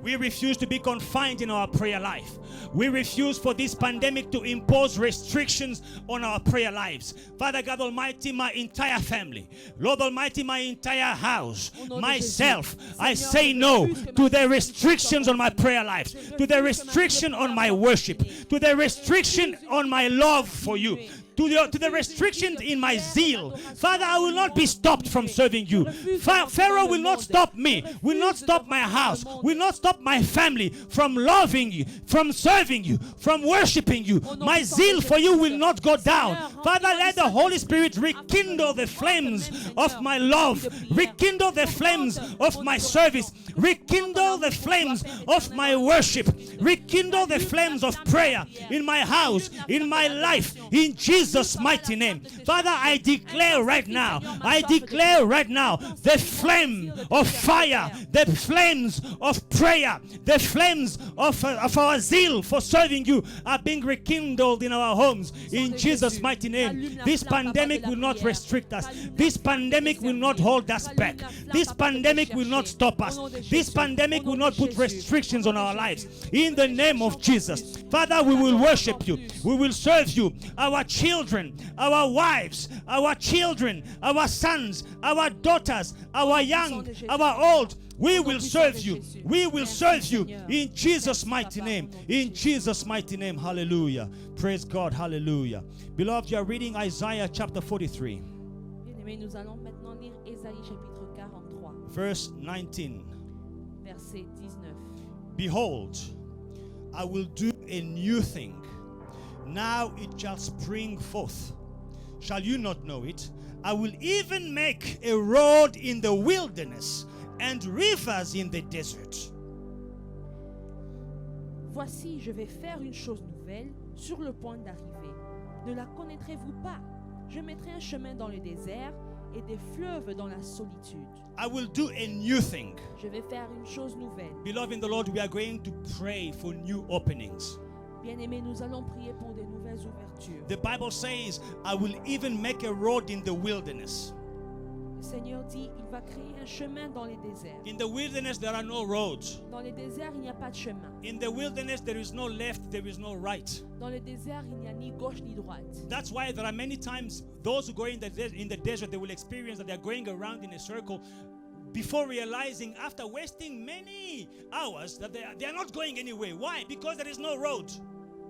We refuse to be confined in our prayer life. We refuse for this pandemic to impose restrictions on our prayer lives. Father God Almighty, my entire family, Lord Almighty, my entire house, myself, I say no to the restrictions on my prayer lives, to the restriction on my worship, to the restriction on my love for you, to the restriction in my zeal. Father, I will not be stopped from serving you. Pharaoh will not stop me, will not stop my house, will not stop my family from loving you, from serving you, from worshiping you. My zeal for you will not go down. Father, let the Holy Spirit rekindle the flames of my love, rekindle the flames of my service, rekindle the flames of my worship, rekindle the flames of prayer in my house, in my life, in Jesus' mighty name. Father, I declare right now, the flame of fire, the flames of prayer, the flames of our zeal for serving you are being rekindled in our homes in Jesus' mighty name. This pandemic will not restrict us. This pandemic will not hold us back. This pandemic will not stop us. This pandemic will not put restrictions on our lives. In the name of Jesus. Father, we will worship you. We will serve you. Our children, our wives, our children, our sons, our daughters, our young, our old, we will serve you. We will serve you in Jesus' mighty name. In Jesus' mighty name. Hallelujah. Praise God. Hallelujah. Beloved, you are reading Isaiah chapter 43. Bien-aimés, nous allons maintenant lire Ésaïe chapitre 43, Verse 19. verset 19. Behold, I will do a new thing. Now it shall spring forth. Shall you not know it? I will even make a road in the wilderness and rivers in the desert. Voici, je vais faire une chose nouvelle sur le point d'arriver. Ne la connaîtrez-vous pas? Je mettrai un chemin dans le désert et des fleuves dans la solitude. I will do a new thing. Je vais faire une chose nouvelle. Beloved in the Lord, we are going to pray for new openings. Bien-aimés, nous allons prier pour de nouvelles ouvertures. The Bible says, I will even make a road in the wilderness. Le Seigneur dit, il va créer un chemin dans les déserts. In the wilderness, there are no roads. Dans les déserts, il n'y a pas de chemin. In the wilderness, there is no left, there is no right. Dans le désert, il n'y a ni gauche ni droite. That's why there are many times those who go in the desert, they will experience that they are going around in a circle before realizing, after wasting many hours, that they are not going anywhere. Why? Because there is no road.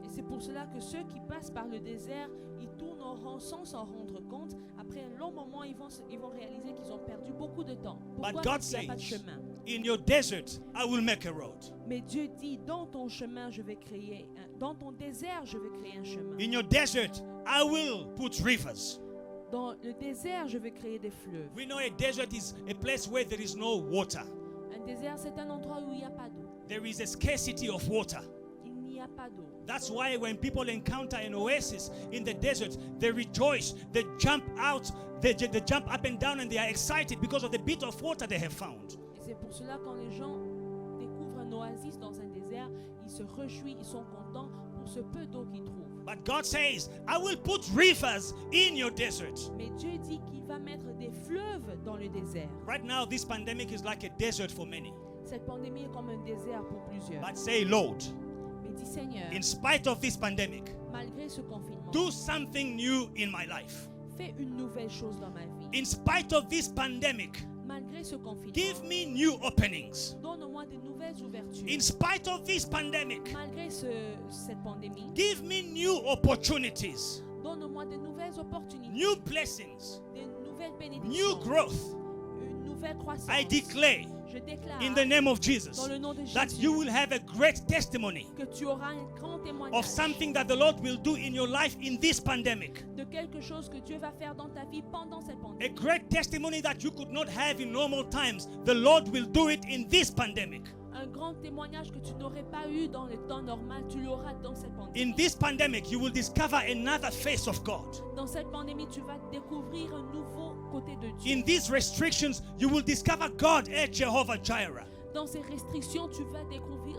Et c'est pour cela que ceux qui passent par le désert, ils tournent en rond sans s'en rendre compte. Après un long moment, ils vont réaliser qu'ils ont perdu beaucoup de temps. Pourquoi? But God Parce qu'il n'y a pas de says, chemin. in your desert, I will make a road. Mais Dieu dit, dans ton chemin, je vais créer dans ton désert, je vais créer un chemin. In your desert, I will put rivers. Dans le désert, je vais créer des fleuves. We know a desert is a place where there is no water. Un désert, c'est un endroit où il n'y a pas d'eau. There is a scarcity of water. Il n'y a pas d'eau. That's why when people encounter an oasis in the desert, they rejoice, they jump out, they jump up and down, and they are excited because of the bit of water they have found. Et c'est pour cela quand les gens découvrent un oasis dans un désert, ils se réjouissent, ils sont contents pour ce peu d'eau qu'ils trouvent. But God says, I will put rivers in your desert. Mais Dieu dit qu'il va mettre des fleuves dans le désert. Right now, this pandemic is like a desert for many. Cette pandémie est comme un désert pour plusieurs. But say, Lord, Mais dis Seigneur, in spite of this pandemic, malgré ce confinement, do something new in my life. fais une nouvelle chose dans ma vie. In spite of this pandemic, Malgré ce confinement, give me new openings. donne-moi de nouvelles ouvertures. In spite of this pandemic, Malgré cette pandémie, give me new opportunities, donne-moi de nouvelles opportunités, new blessings, de nouvelles new bénédictions, growth. une nouvelle croissance. I declare Je déclare in the name of Jesus dans le nom de that Jésus you will have a great testimony que tu auras un grand témoignage of something that the Lord will do in your life in this pandemic. de quelque chose que Dieu va faire dans ta vie pendant cette A pandémie. great testimony that you could not have in normal times. The Lord will do it in this pandemic. Un grand témoignage que tu n'aurais pas eu dans le temps normal, tu l'auras dans cette pandémie. In this pandemic, you will discover another face of God. Dans cette pandémie, tu vas découvrir un nouveau côté de Dieu. In these restrictions, you will discover God as Jehovah Jireh. Dans ces restrictions, tu vas découvrir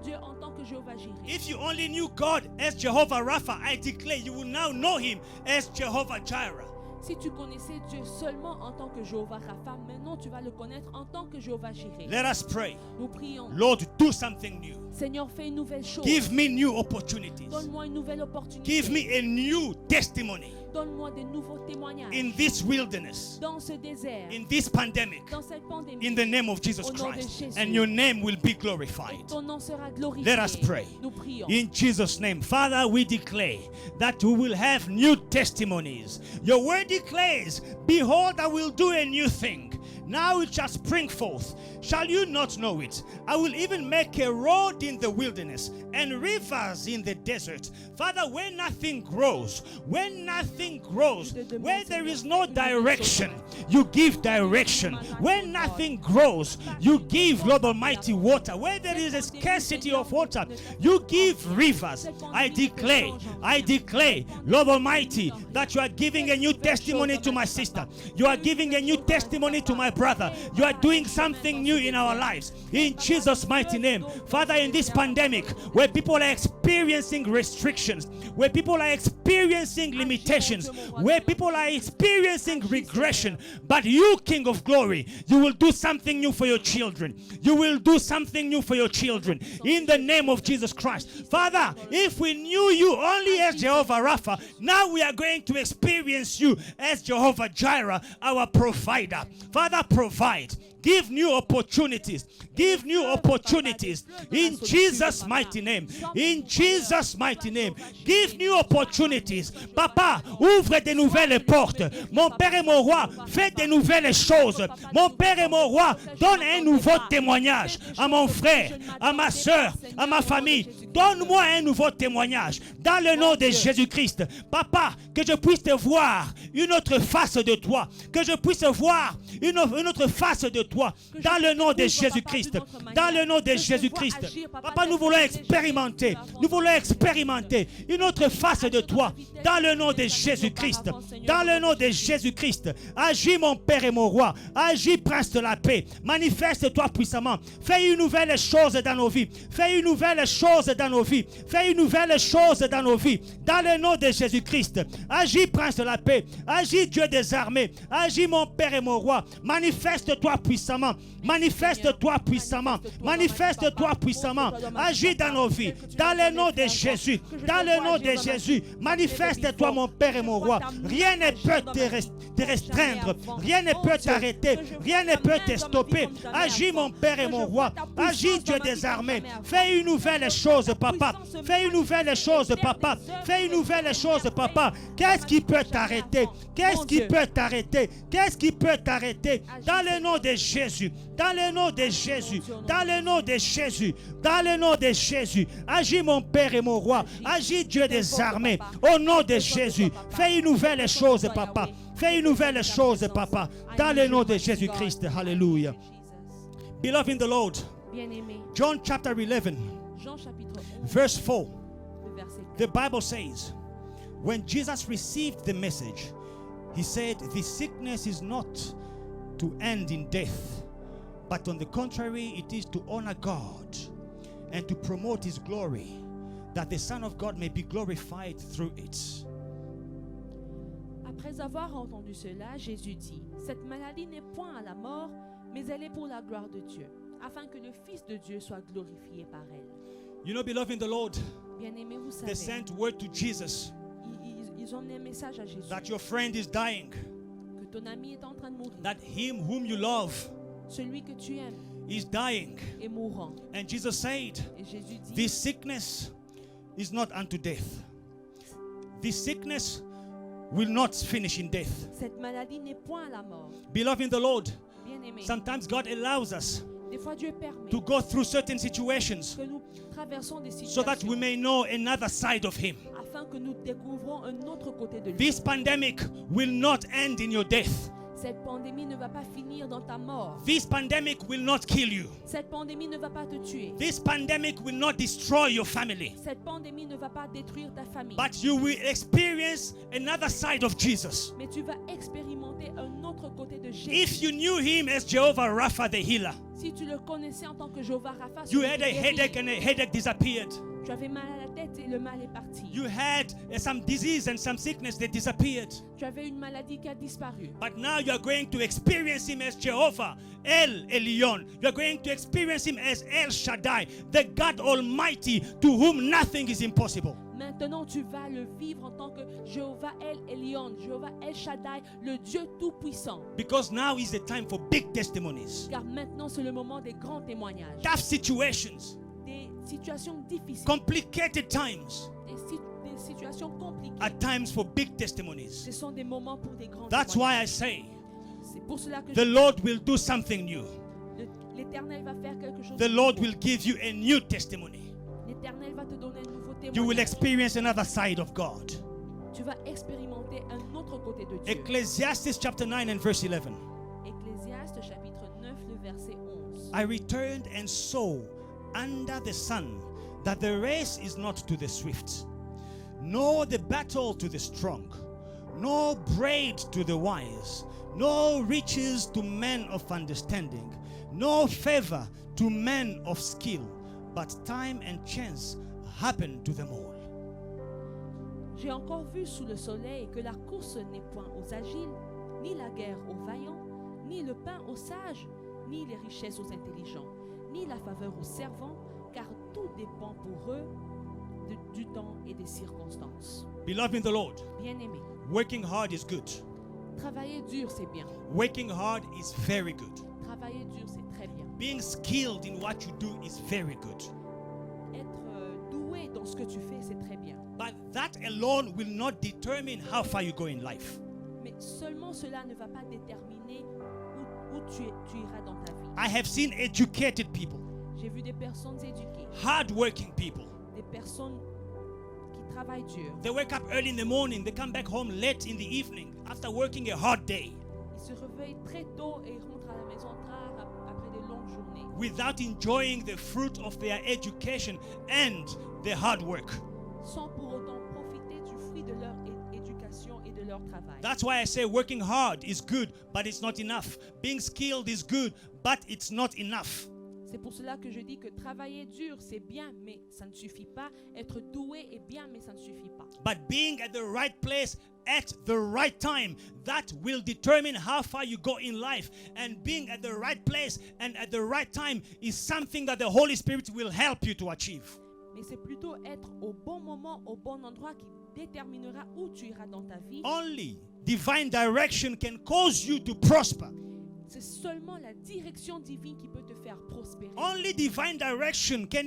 Dieu en tant que Jéhovah Jireh. If you only knew God as Jehovah Rapha, I declare you will now know Him as Jehovah Jireh. Si tu connaissais Dieu seulement en tant que Jéhovah Rapha, maintenant tu vas le connaître en tant que Jéhovah Jireh. Let us pray. Nous prions. Lord, do something new. Seigneur, fais une nouvelle chose. Give me new opportunities. Donne-moi une nouvelle opportunité. Give me a new testimony Donne-moi de nouveaux témoignages. in this wilderness, Dans ce désert. in this pandemic, Dans cette pandémie. in the name of Jesus Au nom de Christ. Jésus. And your name will be Et glorified. ton nom sera glorifié. Let us pray. Nous prions. In Jesus' name, Father, we declare that we will have new testimonies. Your word declares, behold, I will do a new thing. Now it shall spring forth. Shall you not know it? I will even make a road in the wilderness and rivers in the desert. Father, where nothing grows, where there is no direction, you give direction. Where nothing grows, you give, Lord Almighty, water. Where there is a scarcity of water, you give rivers. I declare, Lord Almighty, that you are giving a new testimony to my sister. You are giving a new testimony to my brother. You are doing something new in our lives. In Jesus' mighty name. Father, in this pandemic, where people are experiencing restrictions, where people are experiencing limitations, where people are experiencing regression, but you, King of Glory, you will do something new for your children. You will do something new for your children. In the name of Jesus Christ. Father, if we knew you only as Jehovah Rapha, now we are going to experience you as Jehovah Jireh, our provider. Father, provide. Give new opportunities. Give new opportunities. In Jesus' mighty name. In Jesus' mighty name. Give new opportunities. Papa, ouvre des nouvelles portes. Mon Père et mon Roi, fais des nouvelles choses. Mon Père et mon Roi, donne un nouveau témoignage à mon frère, à ma soeur, à ma famille. Donne-moi un nouveau témoignage. Dans le nom de Jésus-Christ. Papa, que je puisse te voir une autre face de toi. Que je puisse voir une autre face de toi. Dans le nom de Jésus-Christ. Dans le nom de Jésus-Christ. Papa, nous voulons expérimenter. Nous voulons expérimenter une autre face de toi. Dans le nom de Jésus-Christ. Dans le nom de Jésus-Christ. Agis, mon Père et mon Roi. Agis, Prince de la paix. Manifeste-toi puissamment. Fais une nouvelle chose dans nos vies. Fais une nouvelle chose dans nos vies. Fais une nouvelle chose dans nos vies. Dans le nom de Jésus-Christ. Agis, Prince de la paix. Agis, Dieu des armées. Agis, mon Père et mon Roi. Manifeste-toi puissamment. Manifeste-toi puissamment. Manifeste-toi puissamment. Agis dans nos vies. Dans le nom de Jésus. Dans le nom de Jésus. Manifeste-toi, mon Père et mon Roi. Rien ne peut te restreindre. Rien ne peut t'arrêter. Rien ne peut te stopper. Agis, mon Père et mon Roi. Agis, Dieu des armées. Fais une nouvelle chose, papa. Fais une nouvelle chose, papa. Fais une nouvelle chose, papa. Qu'est-ce qui peut t'arrêter? Qu'est-ce qui peut t'arrêter? Qu'est-ce qui peut t'arrêter? Dans le nom de Jésus. Dans le nom de Jésus. Dans le nom de Jésus. Dans le nom de Jésus. Agis, mon Père et mon Roi. Agis, Dieu des armées. Au nom de Jésus. Fais une nouvelle chose, papa. Fais une nouvelle chose, papa. Dans le nom de Jésus-Christ. Hallelujah. Beloved in the Lord. Bien-aimé, John chapter 11, Jean chapitre 11, verse 4. le verset 4. The Bible says, when Jesus received the message, he said, this sickness is not to end in death, but on the contrary, it is to honor God and to promote his glory, that the Son of God may be glorified through it. Après avoir entendu cela, Jésus dit, cette maladie n'est point à la mort, mais elle est pour la gloire de Dieu, afin que le Fils de Dieu soit glorifié par elle. You know, beloved in the Lord, Bien-aimé, vous they savez, sent word to Jesus ils ont amené un message à Jésus, that your friend is dying, que ton ami est en train de mourir, that him whom you love celui que tu aimes is dying. est mourant. And Jesus said, Et Jésus dit, this sickness is not unto death. This sickness will not finish in death. cette maladie n'est point à la mort. Beloved in the Lord, Bien-aimé, sometimes God allows us des fois Dieu permet to go through certain situations que nous traversons des so that we situations may know another side of Him. afin que nous découvrons un autre côté de lui. This pandemic will not end in your death. Cette pandémie ne va pas finir dans ta mort. This pandemic will not kill you. Cette pandémie ne va pas te tuer. This pandemic will not destroy your family. Cette pandémie ne va pas détruire ta famille. But you will experience another side of Jesus. Mais tu vas expérimenter un autre côté de Jésus. If you knew Him as Jehovah Rapha, the healer, Si tu le connaissais en tant que Jéhovah Rapha, you celui had qui a guérit, headache and a headache disappeared. tu avais mal à la tête et le mal est parti. You had some disease and some sickness that disappeared. Tu avais une maladie qui a disparu. But now you are going to experience Him as Jehovah, El Elyon. You are going to experience Him as El Shaddai, the God Almighty, to whom nothing is impossible. Maintenant, tu vas le vivre en tant que Jéhovah El Elyon, Jéhovah El Shaddai, le Dieu Tout-Puissant. Because now is the time for big testimonies. Car maintenant, c'est le moment des grands témoignages. Tough situations, Des situations difficiles, complicated times, des situations compliquées. are times for big testimonies. Ce sont des moments pour des grands That's why I témoignages. say C'est pour cela que the Lord will do something new. l'Éternel va faire quelque chose The de Lord nouveau. will give you a new testimony. L'Éternel va te donner un nouveau You will témoignage. experience another side of God. Tu vas expérimenter un autre côté de Dieu. Ecclesiastes chapter 9 and verse 11. Ecclésiaste chapitre 9, le verset 11. I returned and saw under the sun that the race is not to the swift, nor the battle to the strong, nor bread to the wise, nor riches to men of understanding, nor favor to men of skill, but time and chance happen to them all. J'ai encore vu sous le soleil que la course n'est point aux agiles, ni la guerre aux vaillants, ni le pain aux sages, ni les richesses aux intelligents, ni la faveur aux servants, car tout dépend pour eux du temps et des circonstances. Beloved in the Lord, Bien-aimé, working hard is good. travailler dur, c'est bien. Working hard is very good. Travailler dur, c'est très bien. Being skilled in what you do is very good. Être doué dans ce que tu fais, c'est très bien. But that alone will not determine how far you go in life. Mais seulement cela ne va pas déterminer où tu iras dans ta vie. I have seen educated people, J'ai vu des personnes éduquées, hardworking people. des personnes qui travaillent dur. They wake up early in the morning, they come back home late in the evening after working a hard day Ils se réveillent très tôt et ils rentrent à la maison tard après de longues journées, without enjoying the fruit of their education and their hard work. sans pour autant profiter du fruit de leur éducation et de leur travail. That's why I say working hard is good, but it's not enough. Being skilled is good, but it's not enough. C'est pour cela que je dis que travailler dur, c'est bien, mais ça ne suffit pas. Être doué est bien, mais ça ne suffit pas. But being at the right place at the right time, that will determine how far you go in life. And being at the right place and at the right time is something that the Holy Spirit will help you to achieve. Mais c'est plutôt être au bon moment, au bon endroit qui déterminera où tu iras dans ta vie. Only divine direction can cause you to prosper. C'est seulement la direction divine qui peut te faire prospérer. Only divine direction can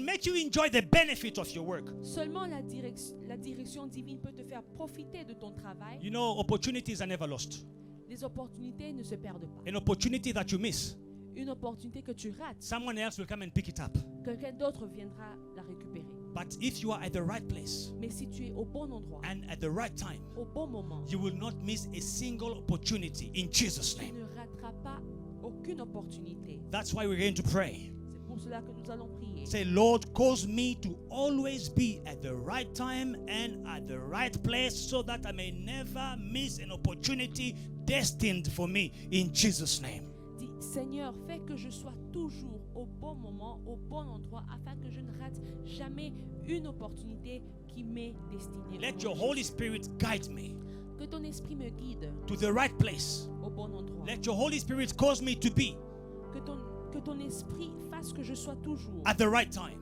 make you enjoy the benefit of your work. Seulement la direction divine peut te faire profiter de ton travail. You know, opportunities are never lost. Les opportunités ne se perdent pas. An opportunity that you miss, Une opportunité que tu rates, someone else will come and pick it up. quelqu'un d'autre viendra la récupérer. But if you are at the right place Mais si tu es au bon endroit, and at the right time, au bon moment, you will not miss a single opportunity in Jesus' tu name. ne rateras pas aucune opportunité. That's why we're going to pray. C'est pour cela que nous allons prier. Say, Lord, cause me to always be at the right time and at the right place so that I may never miss an opportunity destined for me in Jesus' name. Dis, Seigneur, fais que je sois toujours au bon moment, au bon endroit, afin que je ne rate jamais une opportunité qui m'est destinée. Au Let nom your de Holy Jésus. Spirit guide me Que ton esprit me guide to the right place. au bon endroit. Let your Holy Spirit cause me to be Que ton esprit fasse que je sois toujours at the right time.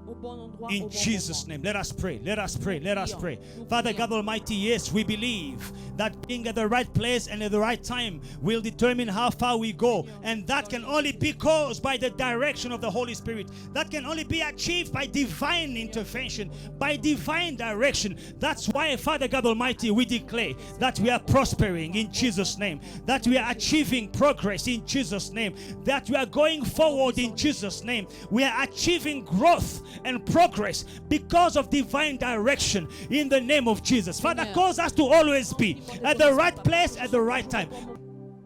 au bon endroit, In au bon Jesus' moment. name, let us pray. Let us pray. Let us pray. Father God Almighty, yes, we believe that being at the right place and at the right time will determine how far we go. And that can only be caused by the direction of the Holy Spirit. That can only be achieved by divine intervention, by divine direction. That's why, Father God Almighty, we declare that we are prospering in Jesus' name, that we are achieving progress in Jesus' name, that we are going forward in Jesus' name. We are achieving growth and progress because of divine direction in the name of Jesus. Father, cause us to always be at the right place at the right time.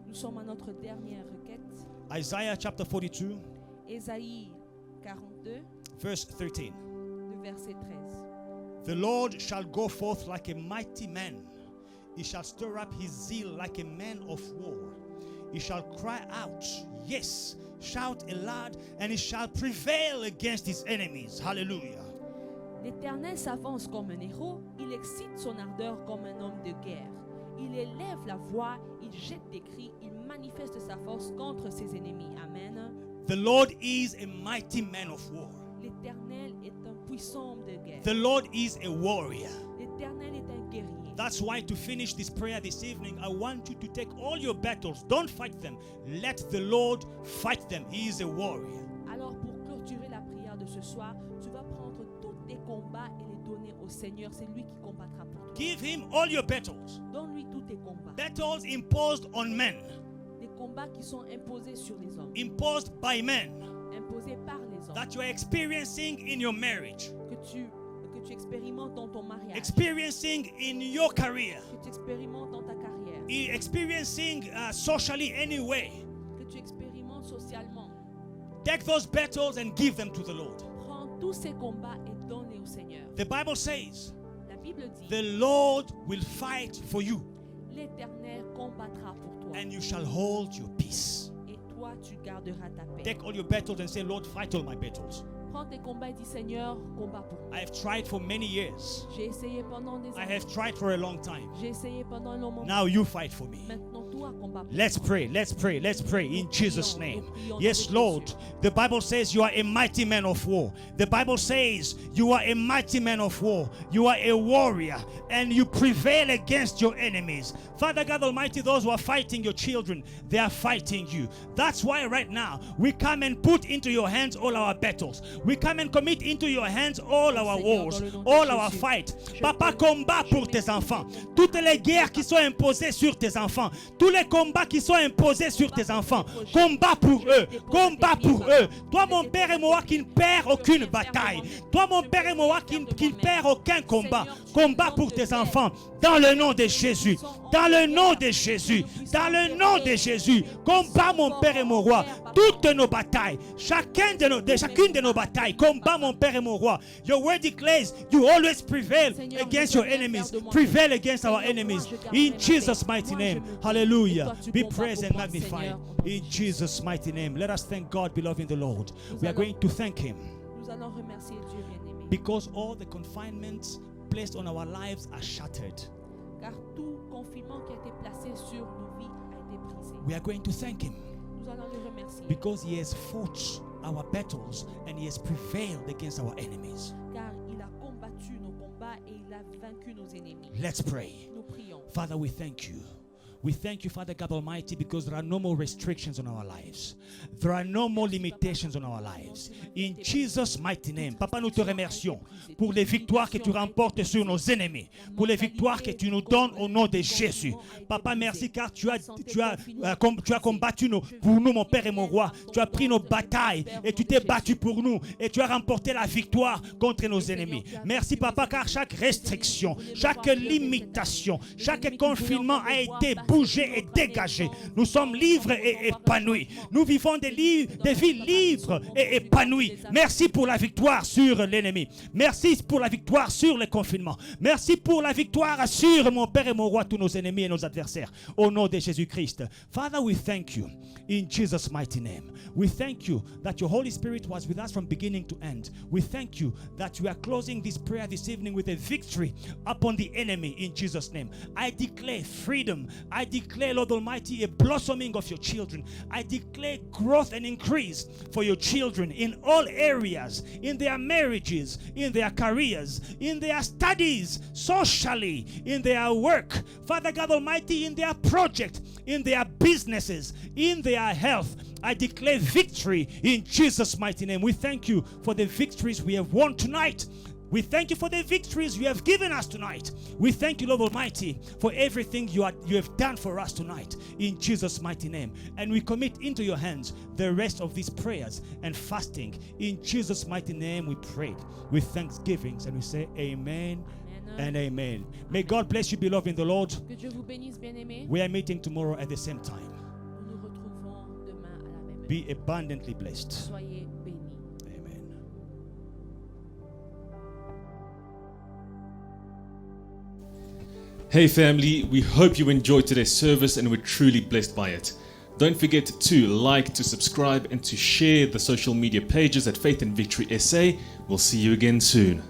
Nous sommes à notre dernière requête. Isaiah chapter 42, Ésaïe 42, verse 13. le verset 13. The Lord shall go forth like a mighty man. He shall stir up his zeal like a man of war. He shall cry out, yes, shout aloud, and he shall prevail against his enemies. Hallelujah. L'Éternel s'avance comme un héros, il excite son ardeur comme un homme de guerre. Il élève la voix, il jette des cris, il manifeste sa force contre ses ennemis. Amen. The Lord is a mighty man of war. L'Éternel est un puissant homme de guerre. The Lord is a warrior. L'Éternel est un guerrier. That's why, to finish this prayer this evening, I want you to take all your battles. Don't fight them. Let the Lord fight them. He is a warrior. Alors pour clôturer la prière de ce soir, tu vas prendre tous tes combats et les donner au Seigneur. C'est lui qui combattra pour toi. Give him all your battles. Donne-lui tous tes combats. Battles imposed on men, Des combats qui sont imposés sur les hommes. imposed by men, Imposés par les hommes. that you are experiencing in your marriage, Que tu expérimentes dans ton mariage. experiencing in your career, Que tu expérimentes dans ta carrière. experiencing socially anyway. Que tu expérimentes socialement. Take those battles and give them to the Lord. Prends tous ces combats et donne-les au Seigneur. The Bible says, La Bible dit, the Lord will fight for you, l'Éternel combattra pour toi. and you shall hold your peace. Et toi, tu garderas ta paix. Take all your battles and say, Lord, fight all my battles. Prends tes combats et dis, Seigneur, combat pour moi. I have tried for many years. J'ai essayé pendant des I années. have tried for a long time. J'ai essayé pendant un long moment. Now you fight for me. Maintenant, toi, combat pour Let's moi. pray, let's pray, let's pray in Jesus' name. Yes, Lord. The Bible says you are a mighty man of war. The Bible says you are a mighty man of war. You are a warrior and you prevail against your enemies. Father God Almighty, those who are fighting your children, they are fighting you. That's why right now we come and put into your hands all our battles. We come and commit into your hands all our wars, all our fight. Papa, combat pour tes enfants. Toutes les guerres qui sont imposées sur tes enfants. Tous les combats qui sont imposés sur tes enfants. Combat pour eux. Combat pour eux. Toi, mon Père et moi, qui ne perd aucune bataille. Toi, mon Père et moi, qui ne perd aucun combat. Combat pour tes enfants. Dans le nom de Jésus. Dans le nom de Jésus. Dans le nom de Jésus. Combat, mon Père et mon roi. Toutes nos batailles. Chacune de nos batailles. Combat, mon Père et mon roi. Your word declares you always prevail against your enemies. Prevail against our enemies. In Jesus' mighty name. Hallelujah. Hallelujah. toi, tu Be combats praised pour and moi, magnified Seigneur, au nom de in Jésus. Jesus' mighty name. Let us thank God, beloved in the Lord. We are going to thank Him Nous allons remercier Dieu bien-aimé. because all the confinements placed on our lives are shattered. Car tout confinement qui a été placé sur nos vies a été brisé. We are going to thank Him Nous allons le remercier. because He has fought our battles and He has prevailed against our enemies. Car il a combattu nos combats et il a vaincu nos ennemis. Let's pray. Nous prions. Father, we thank you. We thank you, Father God Almighty, because there are no more restrictions on our lives. There are no more limitations on our lives. In Jesus' mighty name. Papa, nous te remercions pour les victoires que tu remportes sur nos ennemis, pour les victoires que tu nous donnes au nom de Jésus. Papa, merci car tu as combattu pour nous, mon Père et mon Roi. Tu as pris nos batailles et tu t'es battu pour nous et tu as remporté la victoire contre nos ennemis. Merci, Papa, car chaque restriction, chaque limitation, chaque confinement a été bougé et dégagé. Nous sommes libres et épanouis. Nous vivons des vies libres et épanouies. Merci pour la victoire sur l'ennemi. Merci pour la victoire sur le confinement. Merci pour la victoire sur mon Père et mon Roi, tous nos ennemis et nos adversaires. Au nom de Jésus-Christ. Father, we thank you in Jesus' mighty name. We thank you that your Holy Spirit was with us from beginning to end. We thank you that you are closing this prayer this evening with a victory upon the enemy in Jesus' name. I declare freedom. I declare, Lord Almighty, a blossoming of your children. I declare growth and increase for your children in all areas, in their marriages, in their careers, in their studies, socially, in their work. Father God Almighty, in their project, in their businesses, in their health. I declare victory in Jesus' mighty name. We thank you for the victories we have won tonight. We thank you for the victories you have given us tonight. We thank you, Lord Almighty, for everything you have done for us tonight in Jesus' mighty name. And we commit into your hands the rest of these prayers and fasting. In Jesus' mighty name we prayed with thanksgivings and we say amen and amen. May God bless you, beloved in the Lord. Que Dieu vous bénisse, bien-aimés. We are meeting tomorrow at the same time. Nous nous retrouvons demain à la même heure. Be abundantly blessed. Soyez bénis. Amen. Hey family, we hope you enjoyed today's service and were truly blessed by it. Don't forget to like, to subscribe and to share the social media pages at Faith and Victory SA. We'll see you again soon.